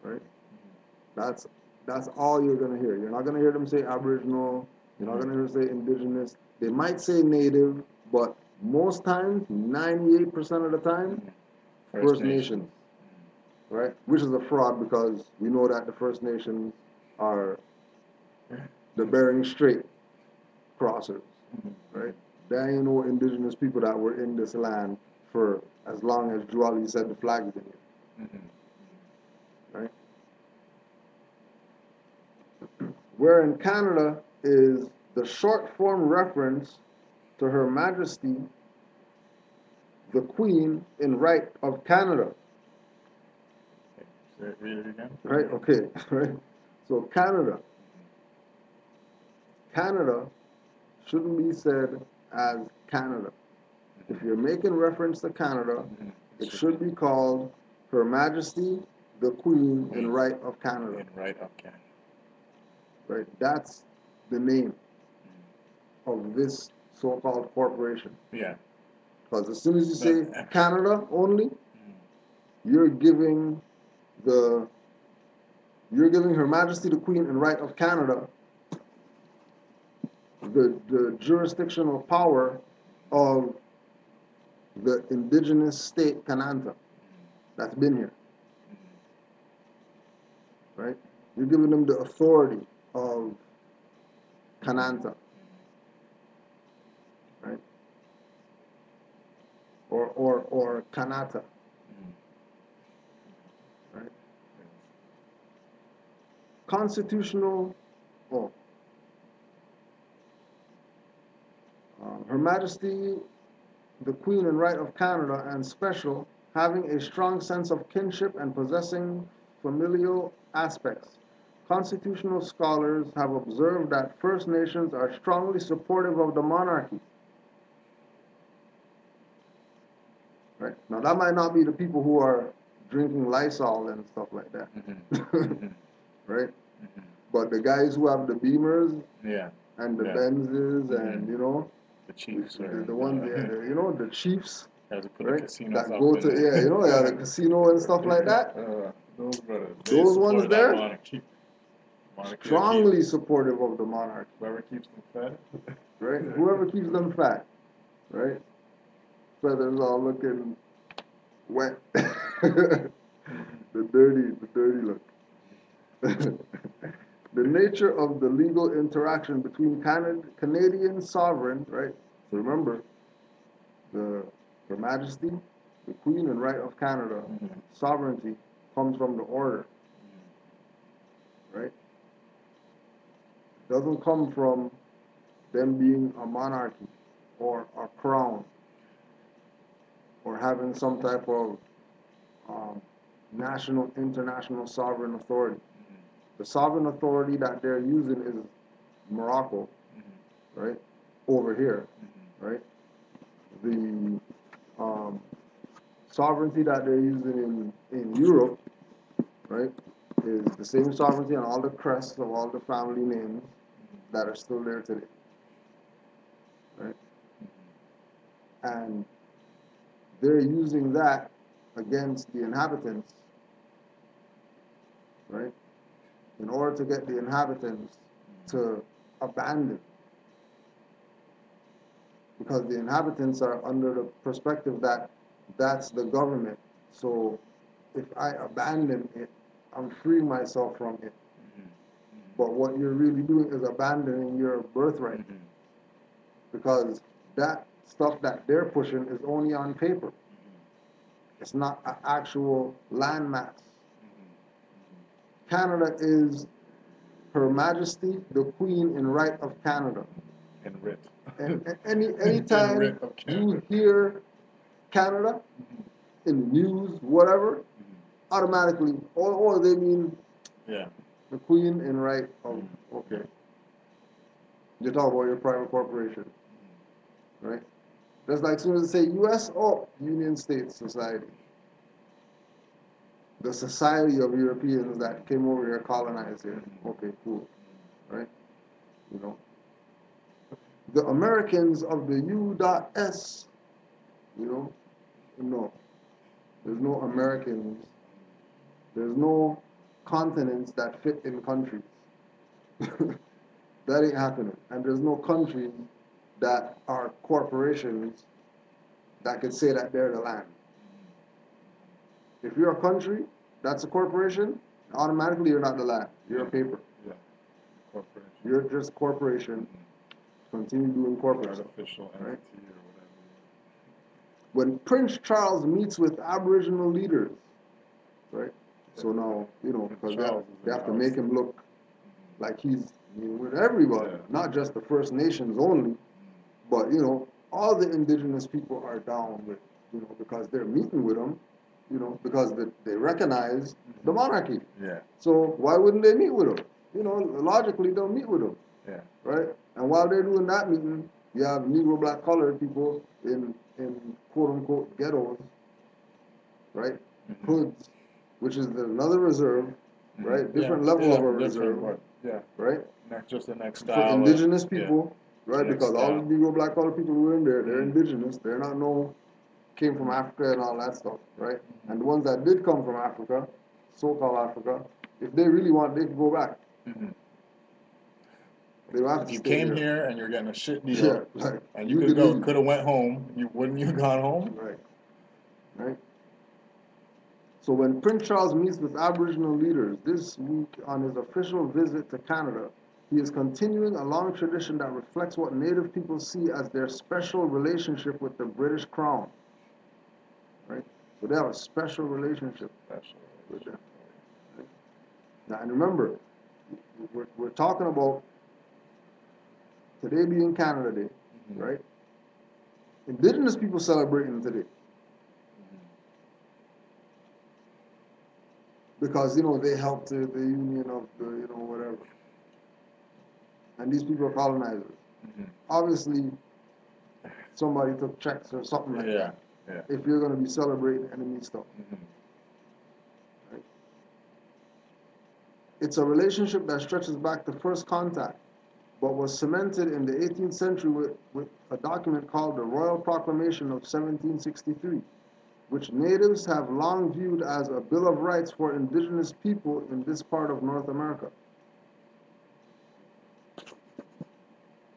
right? That's all you're gonna hear. You're not gonna hear them say Aboriginal. You're not gonna hear them say Indigenous. They might say Native, but most times, 98% of the time, First Nations, right? Which is a fraud because we know that the First Nations are the Bering Strait crossers, right? There ain't no Indigenous people that were in this land for as long as Juali said the flag is in here, right? Where in Canada is the short form reference to Her Majesty, the Queen in right of Canada. Read it again. Right? Okay. Right? So Canada shouldn't be said as Canada. If you're making reference to Canada, it should be called Her Majesty, the Queen in right of Canada. In right of Canada. Right? That's the name of this so-called corporation. Yeah. Because as soon as you say Canada only, you're giving Her Majesty the Queen in right of Canada the jurisdictional power of the indigenous state Kananta that's been here. Right? You're giving them the authority of Kananta. Right? Or Kanata. constitutional, oh, Her Majesty the Queen and Right of Canada, and special, having a strong sense of kinship and possessing familial aspects. Constitutional scholars have observed that First Nations are strongly supportive of the monarchy. Right? Now, that might not be the people who are drinking Lysol and stuff like that. Right? But the guys who have the Beamers and the Benzes and, you know, the Chiefs the ones, you know, the Chiefs, right? That go to, you know, the casino and stuff like that. Those brothers, those ones there, monarchy strongly supportive of the monarchy. Whoever keeps them fed, right? Whoever keeps them fat, right? Feathers all looking wet. the dirty look. The nature of the legal interaction between Canadian sovereign, right? So remember, Her Majesty, the Queen and Right of Canada, sovereignty comes from the order, right? It doesn't come from them being a monarchy or a crown or having some type of national, international sovereign authority. The sovereign authority that they're using is Morocco, right? Over here, right? The sovereignty that they're using in Europe, right, is the same sovereignty on all the crests of all the family names that are still there today, right? And they're using that against the inhabitants, right, in order to get the inhabitants to abandon. Because the inhabitants are under the perspective that that's the government. So if I abandon it, I'm freeing myself from it. But what you're really doing is abandoning your birthright. Because that stuff that they're pushing is only on paper. It's not an actual landmass. Canada is Her Majesty the Queen in Right of Canada. And writ. And anytime you hear Canada in the news, whatever, automatically, or they mean the Queen in Right of, okay. You're talking about your private corporation, right? Just like as soon as they say U.S., oh, Union States Society. The society of Europeans that came over here, colonized here. Okay, cool, right? You know, the Americans of the U.S., you know, no. There's no Americans. There's no continents that fit in countries. That ain't happening. And there's no countries that are corporations that could say that they're the land. If you're a country that's a corporation, automatically you're not the land. You're a paper. Yeah. Corporation. You're just corporation. Continue doing corporate stuff. Artificial entity, right? Or whatever. When Prince Charles meets with Aboriginal leaders, right? So now, you know, because they have to make him look like he's with everybody, not just the First Nations only, but, you know, all the indigenous people are down with, you know, because they're meeting with him, you know, because they recognize the monarchy. Yeah. So why wouldn't they meet with him? You know, logically they'll meet with him. Yeah. Right? And while they're doing that meeting, you have Negro, black, colored people in quote-unquote ghettos, right? Hoods, which is another reserve, right? Different level of a reserve, right? Not just the next For style indigenous people, right? Because all the Negro, black, colored people who are in there, they're indigenous. They're not came from Africa and all that stuff, right? And the ones that did come from Africa, so-called Africa, if they really want, they could go back. They don't have if to you stay came here and you're getting a shit deal, yeah, like, and you could have went home, wouldn't you have gone home? Right. Right. So when Prince Charles meets with Aboriginal leaders this week on his official visit to Canada, he is continuing a long tradition that reflects what Native people see as their special relationship with the British Crown. Right? So they have a special relationship with them. Right? Now, and remember, we're talking about today being Canada Day, Mm-hmm. right? Indigenous people celebrating today because they helped the union of the whatever, and these people are colonizers. Mm-hmm. Obviously, somebody took checks or something like Yeah, that. yeah. If you're going to be celebrating enemy stuff, Mm-hmm. right? It's a relationship that stretches back to first contact, but was cemented in the 18th century with a document called the Royal Proclamation of 1763, which natives have long viewed as a Bill of Rights for indigenous people in this part of North America.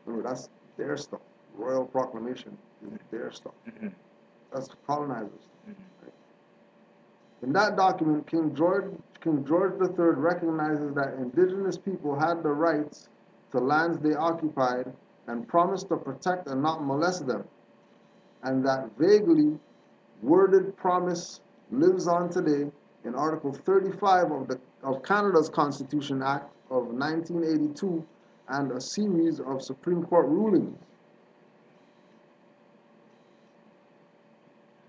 Remember, that's their stuff. Royal Proclamation is their stuff. Mm-hmm. That's colonizers. Mm-hmm. In that document, King George III recognizes that indigenous people had the rights to lands they occupied and promised to protect and not molest them, and that vaguely worded promise lives on today in Article 35 of Canada's Constitution Act of 1982 and a series of Supreme Court rulings.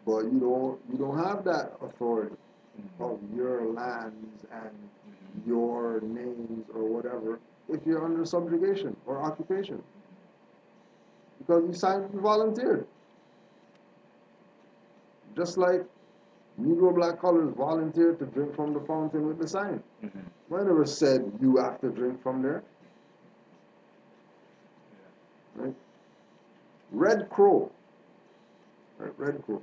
But you don't have that authority of your lands and your names or whatever if you're under subjugation or occupation. Because you volunteered. Just like Negro black colors volunteered to drink from the fountain with the sign. Mm-hmm. I never said you have to drink from there. Right? Red Crow. Right? Red Crow.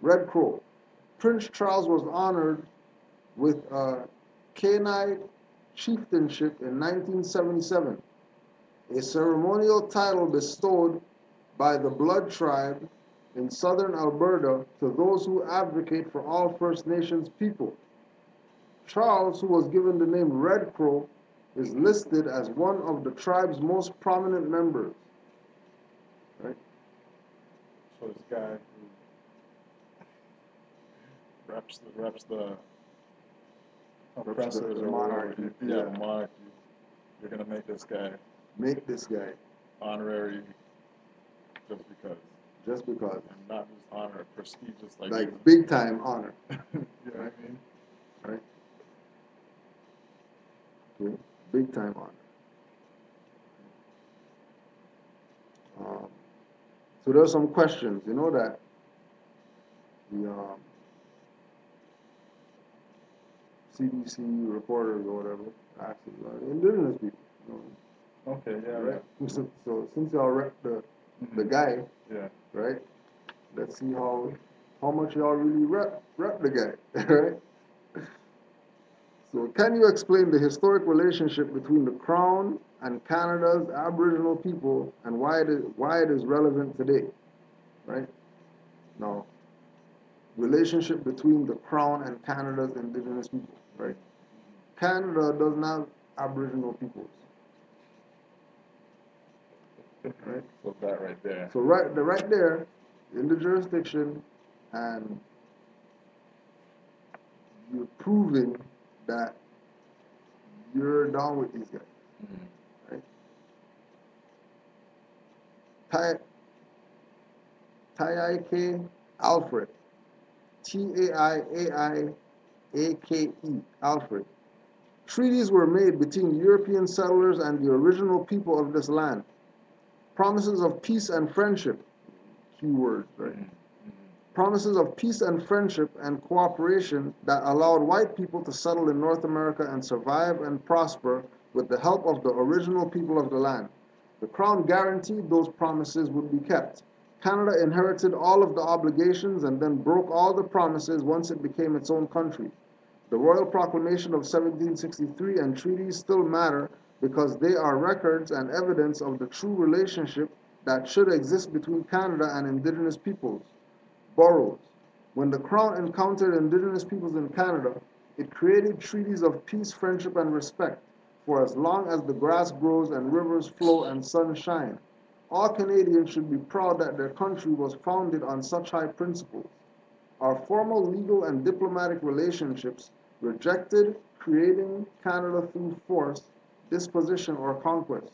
Red Crow. Prince Charles was honored with a Kenai chieftainship in 1977, a ceremonial title bestowed by the Blood Tribe in southern Alberta to those who advocate for all First Nations people. Charles, who was given the name Red Crow, is listed as one of the tribe's most prominent members. Right? So this guy who reps the oppressors the or monarchy. whatever. Yeah, the monarchy. You're gonna make this guy honorary just because. Just because. And not just honor, prestigious like big time honor. You know what I mean? Right? Okay. Big time honor. So there are some questions, that the CBC reporters or whatever asked indigenous people. Okay, yeah, Right? yeah. So since y'all rep the guy, Yeah. right? Let's see how much y'all really rep the guy, right? So can you explain the historic relationship between the Crown and Canada's Aboriginal people and why it is relevant today, right? Now, relationship between the Crown and Canada's Indigenous people, right? Canada doesn't have Aboriginal peoples, right? So that right there. So right there, in the jurisdiction, and you're proving that you're down with these guys, right? Taiake Alfred, Taiaiake, Alfred. Treaties were made between European settlers and the original people of this land. Promises of peace and friendship, key words, right? Promises of peace and friendship and cooperation that allowed white people to settle in North America and survive and prosper with the help of the original people of the land. The Crown guaranteed those promises would be kept. Canada inherited all of the obligations and then broke all the promises once it became its own country. The Royal Proclamation of 1763 and treaties still matter because they are records and evidence of the true relationship that should exist between Canada and Indigenous peoples. Boroughs. When the Crown encountered Indigenous peoples in Canada, it created treaties of peace, friendship, and respect for as long as the grass grows and rivers flow and sun shine. All Canadians should be proud that their country was founded on such high principles. Our formal legal and diplomatic relationships rejected creating Canada through force disposition, or conquest.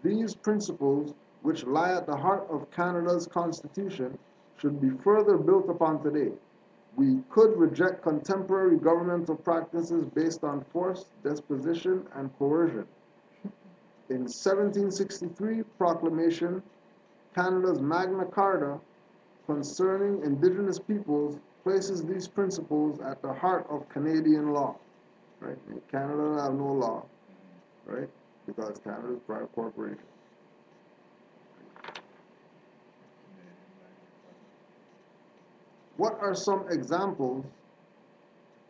These principles, which lie at the heart of Canada's Constitution, should be further built upon today. We could reject contemporary governmental practices based on force, disposition, and coercion. In 1763 proclamation, Canada's Magna Carta concerning Indigenous peoples places these principles at the heart of Canadian law. Right? In Canada have no law, right? Because Canada is a private corporation. What are some examples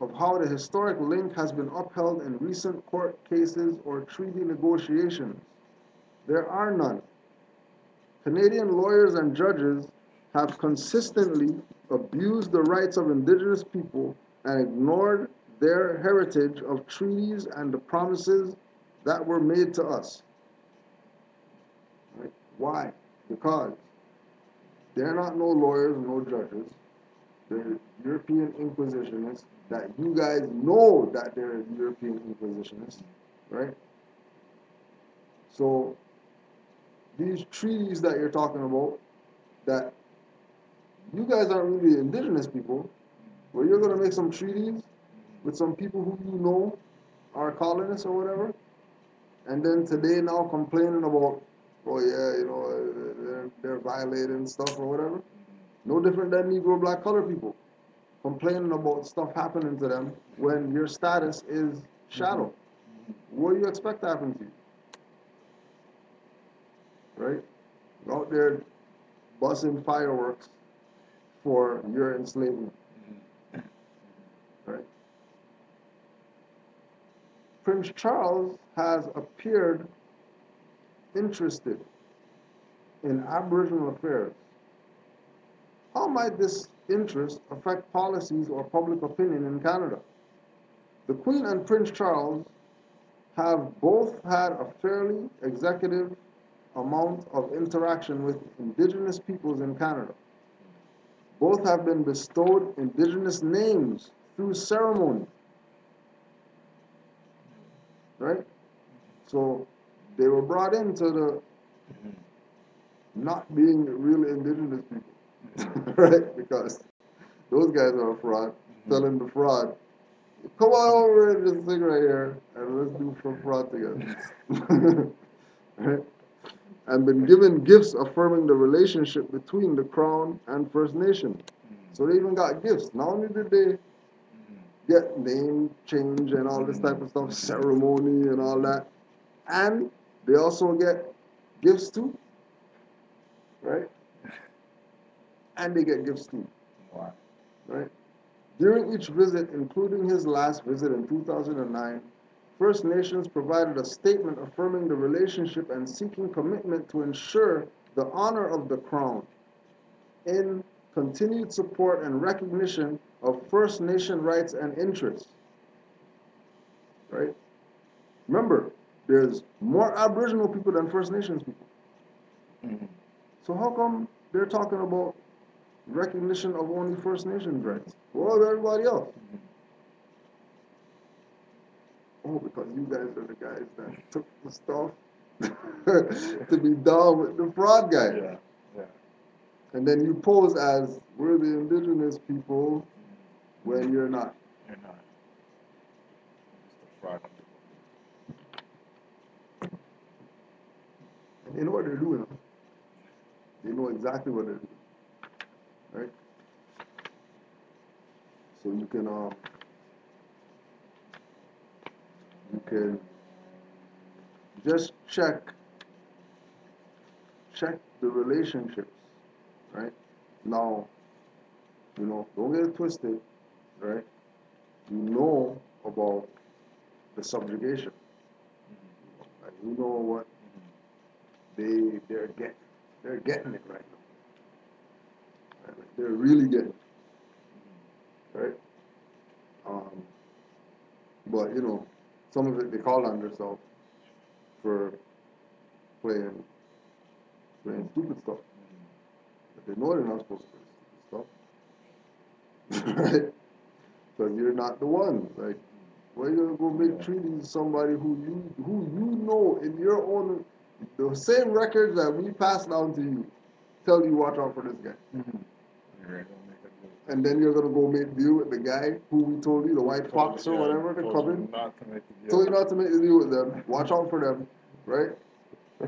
of how the historic link has been upheld in recent court cases or treaty negotiations? There are none. Canadian lawyers and judges have consistently abused the rights of Indigenous people and ignored their heritage of treaties and the promises that were made to us. Right? Why? Because they're not no lawyers, no judges. They're European Inquisitionists that you guys know that they're European Inquisitionists, right? So these treaties that you're talking about, that you guys aren't really indigenous people, but you're going to make some treaties with some people who you know are colonists or whatever, and then today now complaining about, oh yeah, you know, they're violating stuff or whatever. No different than Negro, black, colored people complaining about stuff happening to them when your status is shadow. What do you expect to happen to you? Right? Out there busting fireworks for your enslavement. Right? Prince Charles has appeared interested in Aboriginal affairs. How might this interest affect policies or public opinion in Canada? The Queen and Prince Charles have both had a fairly executive amount of interaction with Indigenous peoples in Canada. Both have been bestowed Indigenous names through ceremony. Right? So they were brought into the not being real Indigenous people. Right? Because those guys are a fraud, telling the fraud, come on over and just sing right here, and let's do some fraud together. Right? And been given gifts affirming the relationship between the Crown and First Nation. So they even got gifts. Not only did they get name change and all this type of stuff, ceremony and all that, and they also get gifts too, right? And they get gifts too. Wow. Right? During each visit, including his last visit in 2009, First Nations provided a statement affirming the relationship and seeking commitment to ensure the honor of the Crown in continued support and recognition of First Nation rights and interests. Right? Remember, there's more Aboriginal people than First Nations people. So how come they're talking about recognition of only First Nations rights? What about everybody else? Oh, because you guys are the guys that took the stuff to be done with the fraud guy. Yeah, yeah. And then you pose as, we're the Indigenous people, when you're not. You're not. Just a fraud. And they know what they're doing. They know exactly what they're doing. Right? So you can just check the relationships, right? Now, don't get it twisted, right? You know about the subjugation. Like, you know what they're getting. They're getting it right now. Right? Like, they're really getting it. Right? But some of it they call on themselves for playing stupid stuff. But they know they're not supposed to play stupid stuff. Right? Because you're not the ones. Like, Why you gonna go make Yeah. treaties with somebody who you know in your own the same records that we passed down to you tell you watch out for this guy. Mm-hmm. You're right, don't make a deal. And then you're gonna go make deal with the guy who we told you, the white fox or Yeah, whatever, to told come you in. not to make a deal. Told you not to make a deal with them. Watch out for them, right?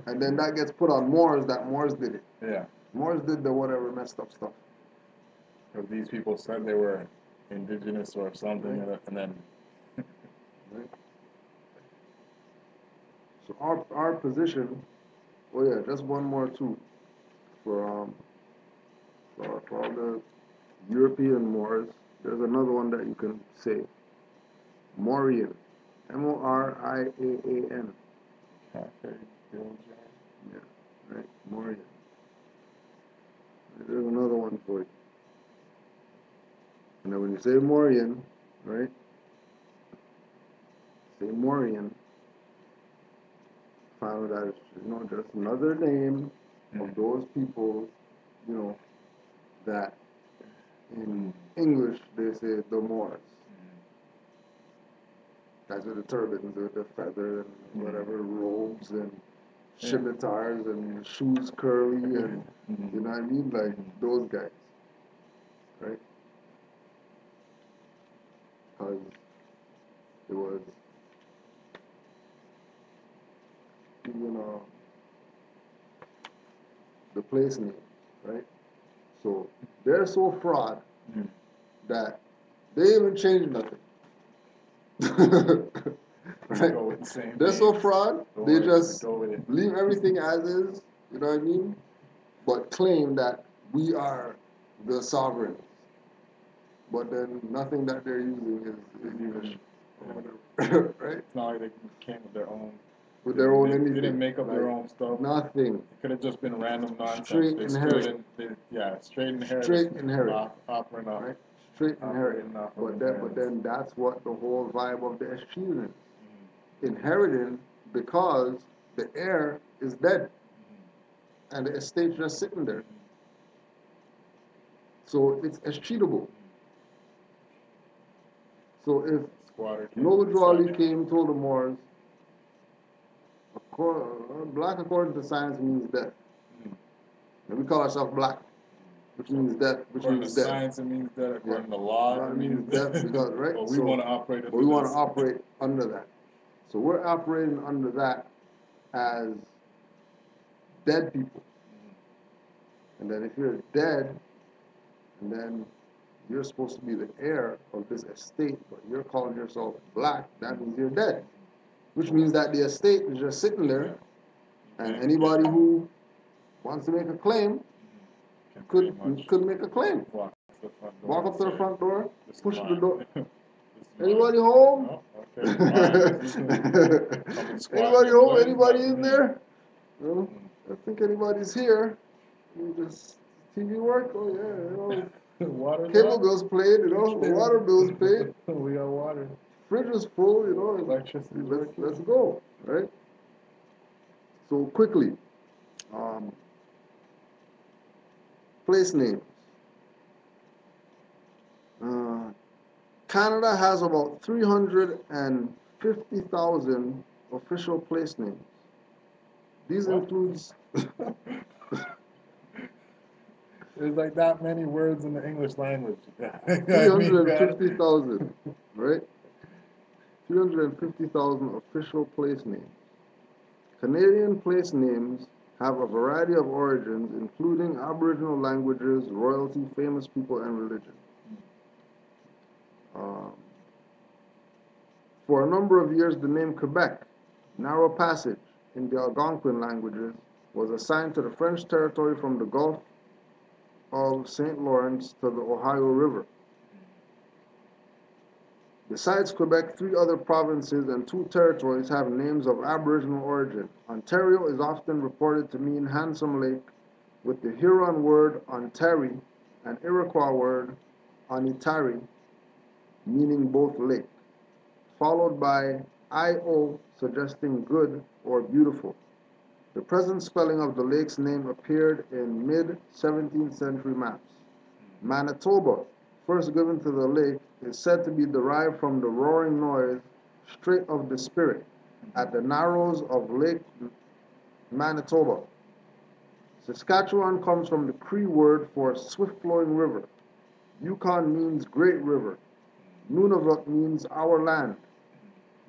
And then that gets put on Moors that Moors did it. Yeah, Moors did the whatever messed up stuff. because these people said they were indigenous or something, Right. and then Right? So our position, oh yeah, just one more too, for for all the European Moors. There's another one that you can say. Morian. Moriaan. cafe Bill Yeah, right. Morian. There's another one for you. And then when you say Morian, right? Say Morian. Found that it's just another name of those people, that in English they say the Moors. Guys with the turbans, with the feather and whatever, robes and scimitars and shoes curly and you know what I mean? Like those guys. Right? Because it was the place name, right? So they're so fraud that they even change nothing. Right? Go with the same They're so names. fraud, Don't they worry, just go with it. leave everything as is, you know what I mean? But claim that we are the sovereigns. But then nothing that they're using is English or whatever, right? It's not like they came with their own. With their own They anything. didn't make up their Like, own stuff. Nothing. It could have just been random nonsense. Straight They inherit. stood in, straight inherit. Straight inherit. Operating off. Right? Straight inherit. Operating off of But inheritance. then that's what the whole vibe of the escheating is. Inheriting because the heir is dead and the estate's just sitting there. So it's escheatable. So if Nogadru Ali came told the Moors, black according to science means death. And we call ourselves black, which means death, which according means to death. Science, it means death. According to law, it means death. Because, right? But we want to operate under we want to this. operate under that. So we're operating under that as dead people. And then if you're dead, and then you're supposed to be the heir of this estate, but you're calling yourself black, that means you're dead. Which means that the estate is just sitting there, and anybody who wants to make a claim could make a claim. Walk up to the front door, push the door. Anybody home? Oh, okay, Anybody home? Anybody in there? No, I think anybody's here. Just TV work? Oh yeah, cable bills paid, water bills paid. We got water. Fridge is full, Electricity. Let's go, right? So quickly, place names. Canada has about 350,000 official place names. These includes There's like that many words in the English language. 350,000, right? 350,000 official place names. Canadian place names have a variety of origins, including Aboriginal languages, royalty, famous people, and religion. For a number of years, the name Quebec, narrow passage in the Algonquin languages, was assigned to the French territory from the Gulf of St. Lawrence to the Ohio River. Besides Quebec, 3 other provinces and 2 territories have names of Aboriginal origin. Ontario is often reported to mean handsome lake, with the Huron word Ontari and Iroquois word Onitari, meaning both lake, followed by I-O, suggesting good or beautiful. The present spelling of the lake's name appeared in mid-17th century maps. Manitoba, first given to the lake, is said to be derived from the roaring noise Strait of the Spirit, at the narrows of Lake Manitoba. Saskatchewan comes from the Cree word for swift-flowing river. Yukon means great river. Nunavut means our land.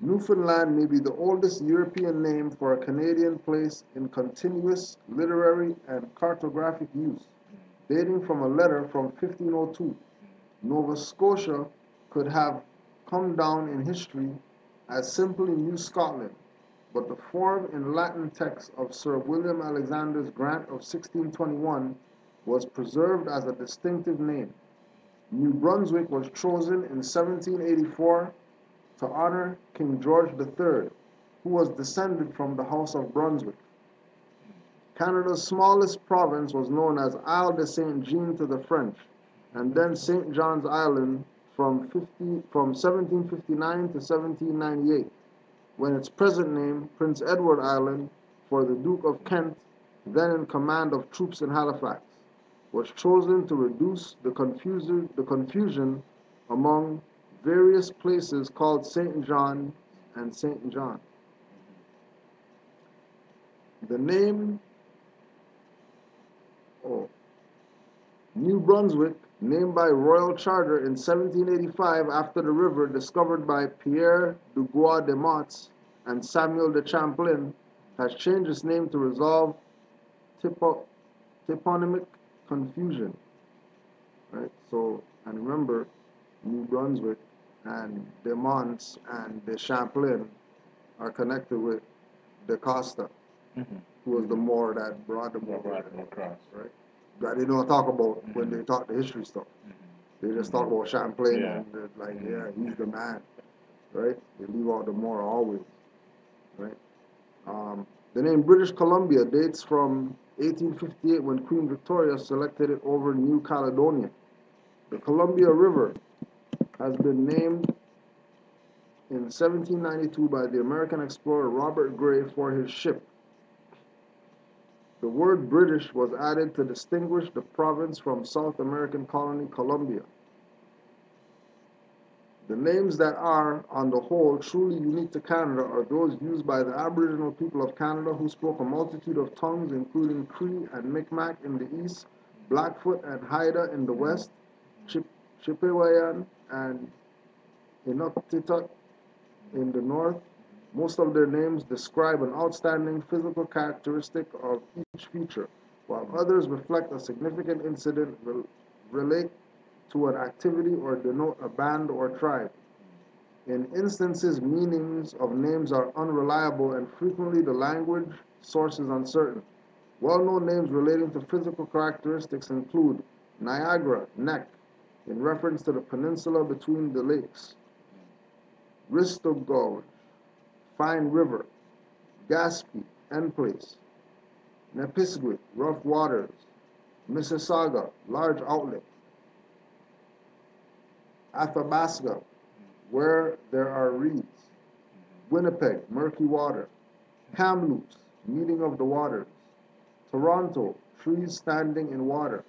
Newfoundland may be the oldest European name for a Canadian place in continuous literary and cartographic use, dating from a letter from 1502. Nova Scotia could have come down in history as simply New Scotland, but the form in Latin text of Sir William Alexander's grant of 1621 was preserved as a distinctive name. New Brunswick was chosen in 1784 to honor King George III, who was descended from the House of Brunswick. Canada's smallest province was known as Isle de Saint Jean to the French, and then St. John's Island from 1759 to 1798, when its present name, Prince Edward Island, for the Duke of Kent, then in command of troops in Halifax, was chosen to reduce the confusion among various places called St. John and St. John. The name New Brunswick, named by royal charter in 1785 after the river discovered by Pierre du Bois de Mott's and Samuel de Champlain, has changed its name to resolve toponymic confusion. Right? So, and remember, New Brunswick and de Monts and de Champlain are connected with de Costa, who was the Moor that brought them over. Across. Right? That they don't talk about when they talk the history stuff. They just talk about Champlain and he's the man, right? They leave out the Moor always, right? The name British Columbia dates from 1858 when Queen Victoria selected it over New Caledonia. The Columbia River has been named in 1792 by the American explorer Robert Gray for his ship. The word British was added to distinguish the province from South American colony Colombia. The names that are, on the whole, truly unique to Canada are those used by the Aboriginal people of Canada who spoke a multitude of tongues, including Cree and Micmac in the east, Blackfoot and Haida in the west, Chippewayan and Inuktitut in the north. Most of their names describe an outstanding physical characteristic of each feature, while others reflect a significant incident, relate to an activity, or denote a band or tribe. In instances, meanings of names are unreliable and frequently the language source is uncertain. Well-known names relating to physical characteristics include Niagara, neck, in reference to the peninsula between the lakes; Risto Gulch, fine river; Gaspé, end place; Nepisiguit, rough waters; Mississauga, large outlet; Athabasca, where there are reeds; Winnipeg, murky water; Kamloops, meeting of the waters; Toronto, trees standing in water;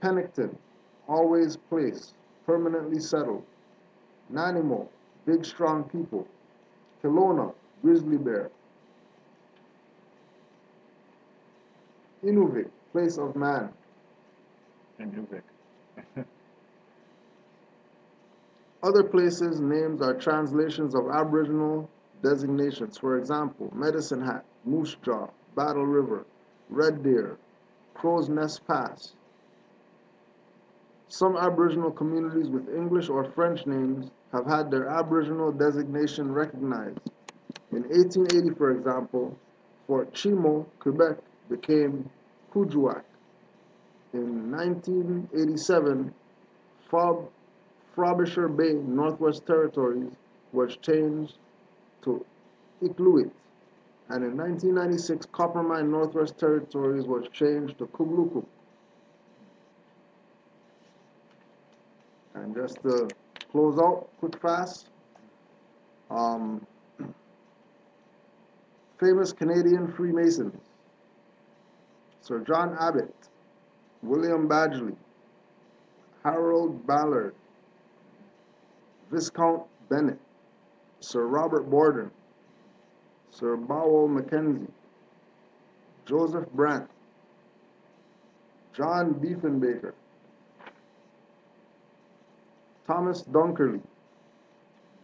Pennington, always place, permanently settled; Nanaimo, big strong people; Kelowna, grizzly bear; Inuvik, place of man. Inuvik. Other places' names are translations of Aboriginal designations. For example, Medicine Hat, Moose Jaw, Battle River, Red Deer, Crow's Nest Pass. Some Aboriginal communities with English or French names have had their Aboriginal designation recognized. In 1880, for example, Fort Chimo, Quebec, became Kuujjuaq. In 1987, Frobisher Bay, Northwest Territories, was changed to Iqaluit, and in 1996, Coppermine, Northwest Territories, was changed to Kuglukuk. And just to close out, quick fast, famous Canadian Freemasons: Sir John Abbott, William Badgley, Harold Ballard, Viscount Bennett, Sir Robert Borden, Sir Bowell Mackenzie, Joseph Brant, John Diefenbaker, Thomas Dunkerley,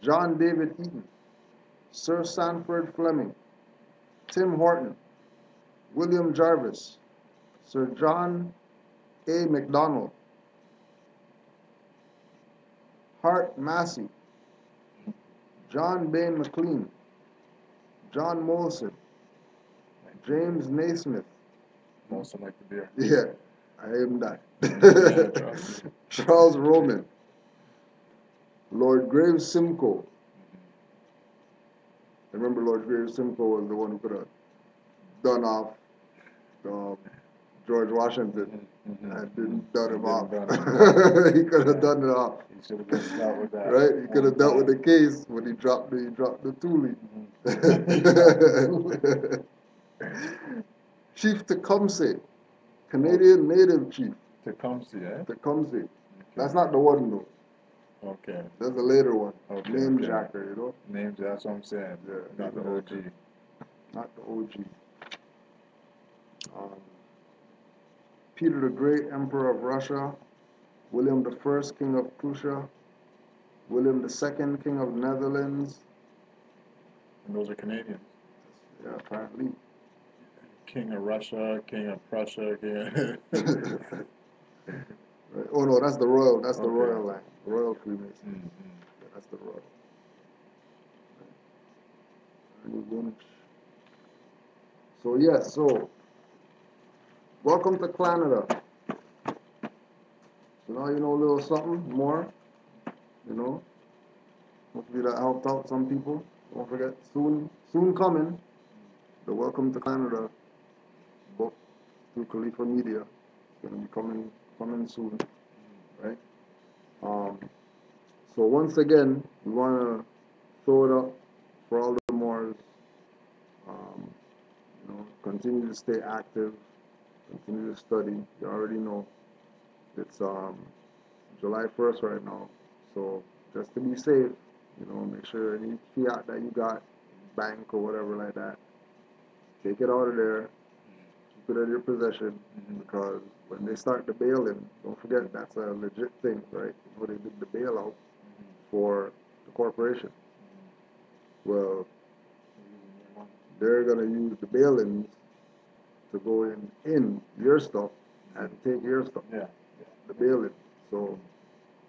John David Eaton, Sir Sanford Fleming, Tim Horton, William Jarvis, Sir John A. MacDonald, Hart Massey, John Bain McLean, John Molson, James Naismith. Most like the beer. Yeah, I am that. trust Charles Roman, Lord Graves Simcoe. Remember, Lord Graves Simcoe was the one who could have done off George Washington and didn't done him off. He could have done it off. He should have just dealt with that. Right? He could have dealt with the case when he dropped the Thule. Chief Tecumseh, Canadian native chief. Tecumseh, eh? Tecumseh. That's not the one though. Okay. That's the later one. Okay, Name okay. jacker, you know? Names, that's what I'm saying. Yeah, Not the name OG. jacker. Not the OG. Peter the Great, Emperor of Russia. William the First, King of Prussia. William the Second, King of Netherlands. And those are Canadians. Yeah, apparently. King of Russia, King of Prussia, King Right. Oh no, that's the royal. That's the Okay. royal line. Royal Freemason. Mm-hmm. Yeah, that's the royal. Right. So yes, so welcome to Clanada. So now you know a little something more. You know, hopefully that helped out some people. Don't forget, soon coming, the Welcome to Clanada book through Khalifa Media. It's gonna be coming soon, right? So once again, we wanna throw it up for all the Moors. Continue to stay active, continue to study. You already know it's July 1st right now, so just to be safe, make sure any fiat that you got, bank or whatever like that, take it out of there, keep it in your possession, because when they start the bail-in, don't forget that's a legit thing, right? They did the bailout for the corporation. Well, they're gonna use the bail-ins to go in your stuff and take your stuff. Yeah. The bail-in. So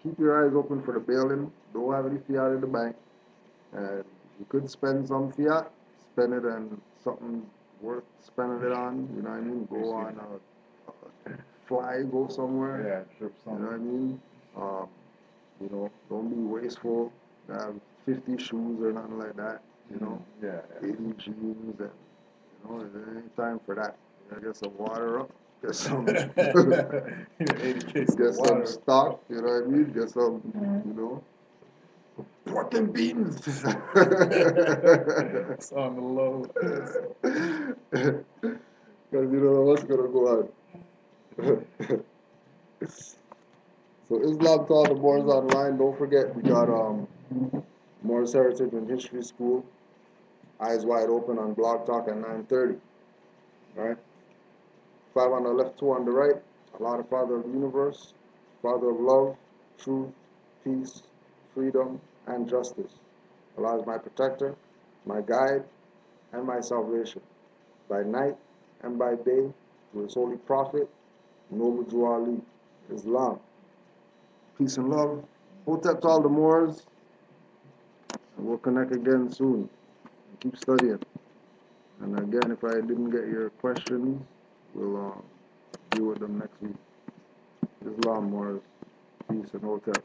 keep your eyes open for the bail-in. Don't have any fiat in the bank. And you could spend some fiat, spend it on something worth spending it on. You know what I mean? Go on a fly, go somewhere. Yeah, trip You know what I something. mean? Don't be wasteful. Have 50 shoes or nothing like that. Yeah. 80 jeans, and there ain't time for that. You gotta get some water up, get some, 80 cases get of some water. stock. You know what I mean? Get some, pork and beans. It's on the low. Because you don't know what's gonna go on. So Islam to all the Moors online. Don't forget we got Moors Heritage and History School. Eyes wide open on Blog Talk at 9:30. All right. 5 on the left, 2 on the right. Allah, the Father of the universe, Father of love, truth, peace, freedom, and justice. Allah is my protector, my guide, and my salvation, by night and by day, through His holy prophet, Noble Jew Ali, Islam. Peace and love. Hotep to all the Moors, and we'll connect again soon. Keep studying. And again, if I didn't get your questions, we'll deal with them next week. Islam, Moors. Peace and Hotep.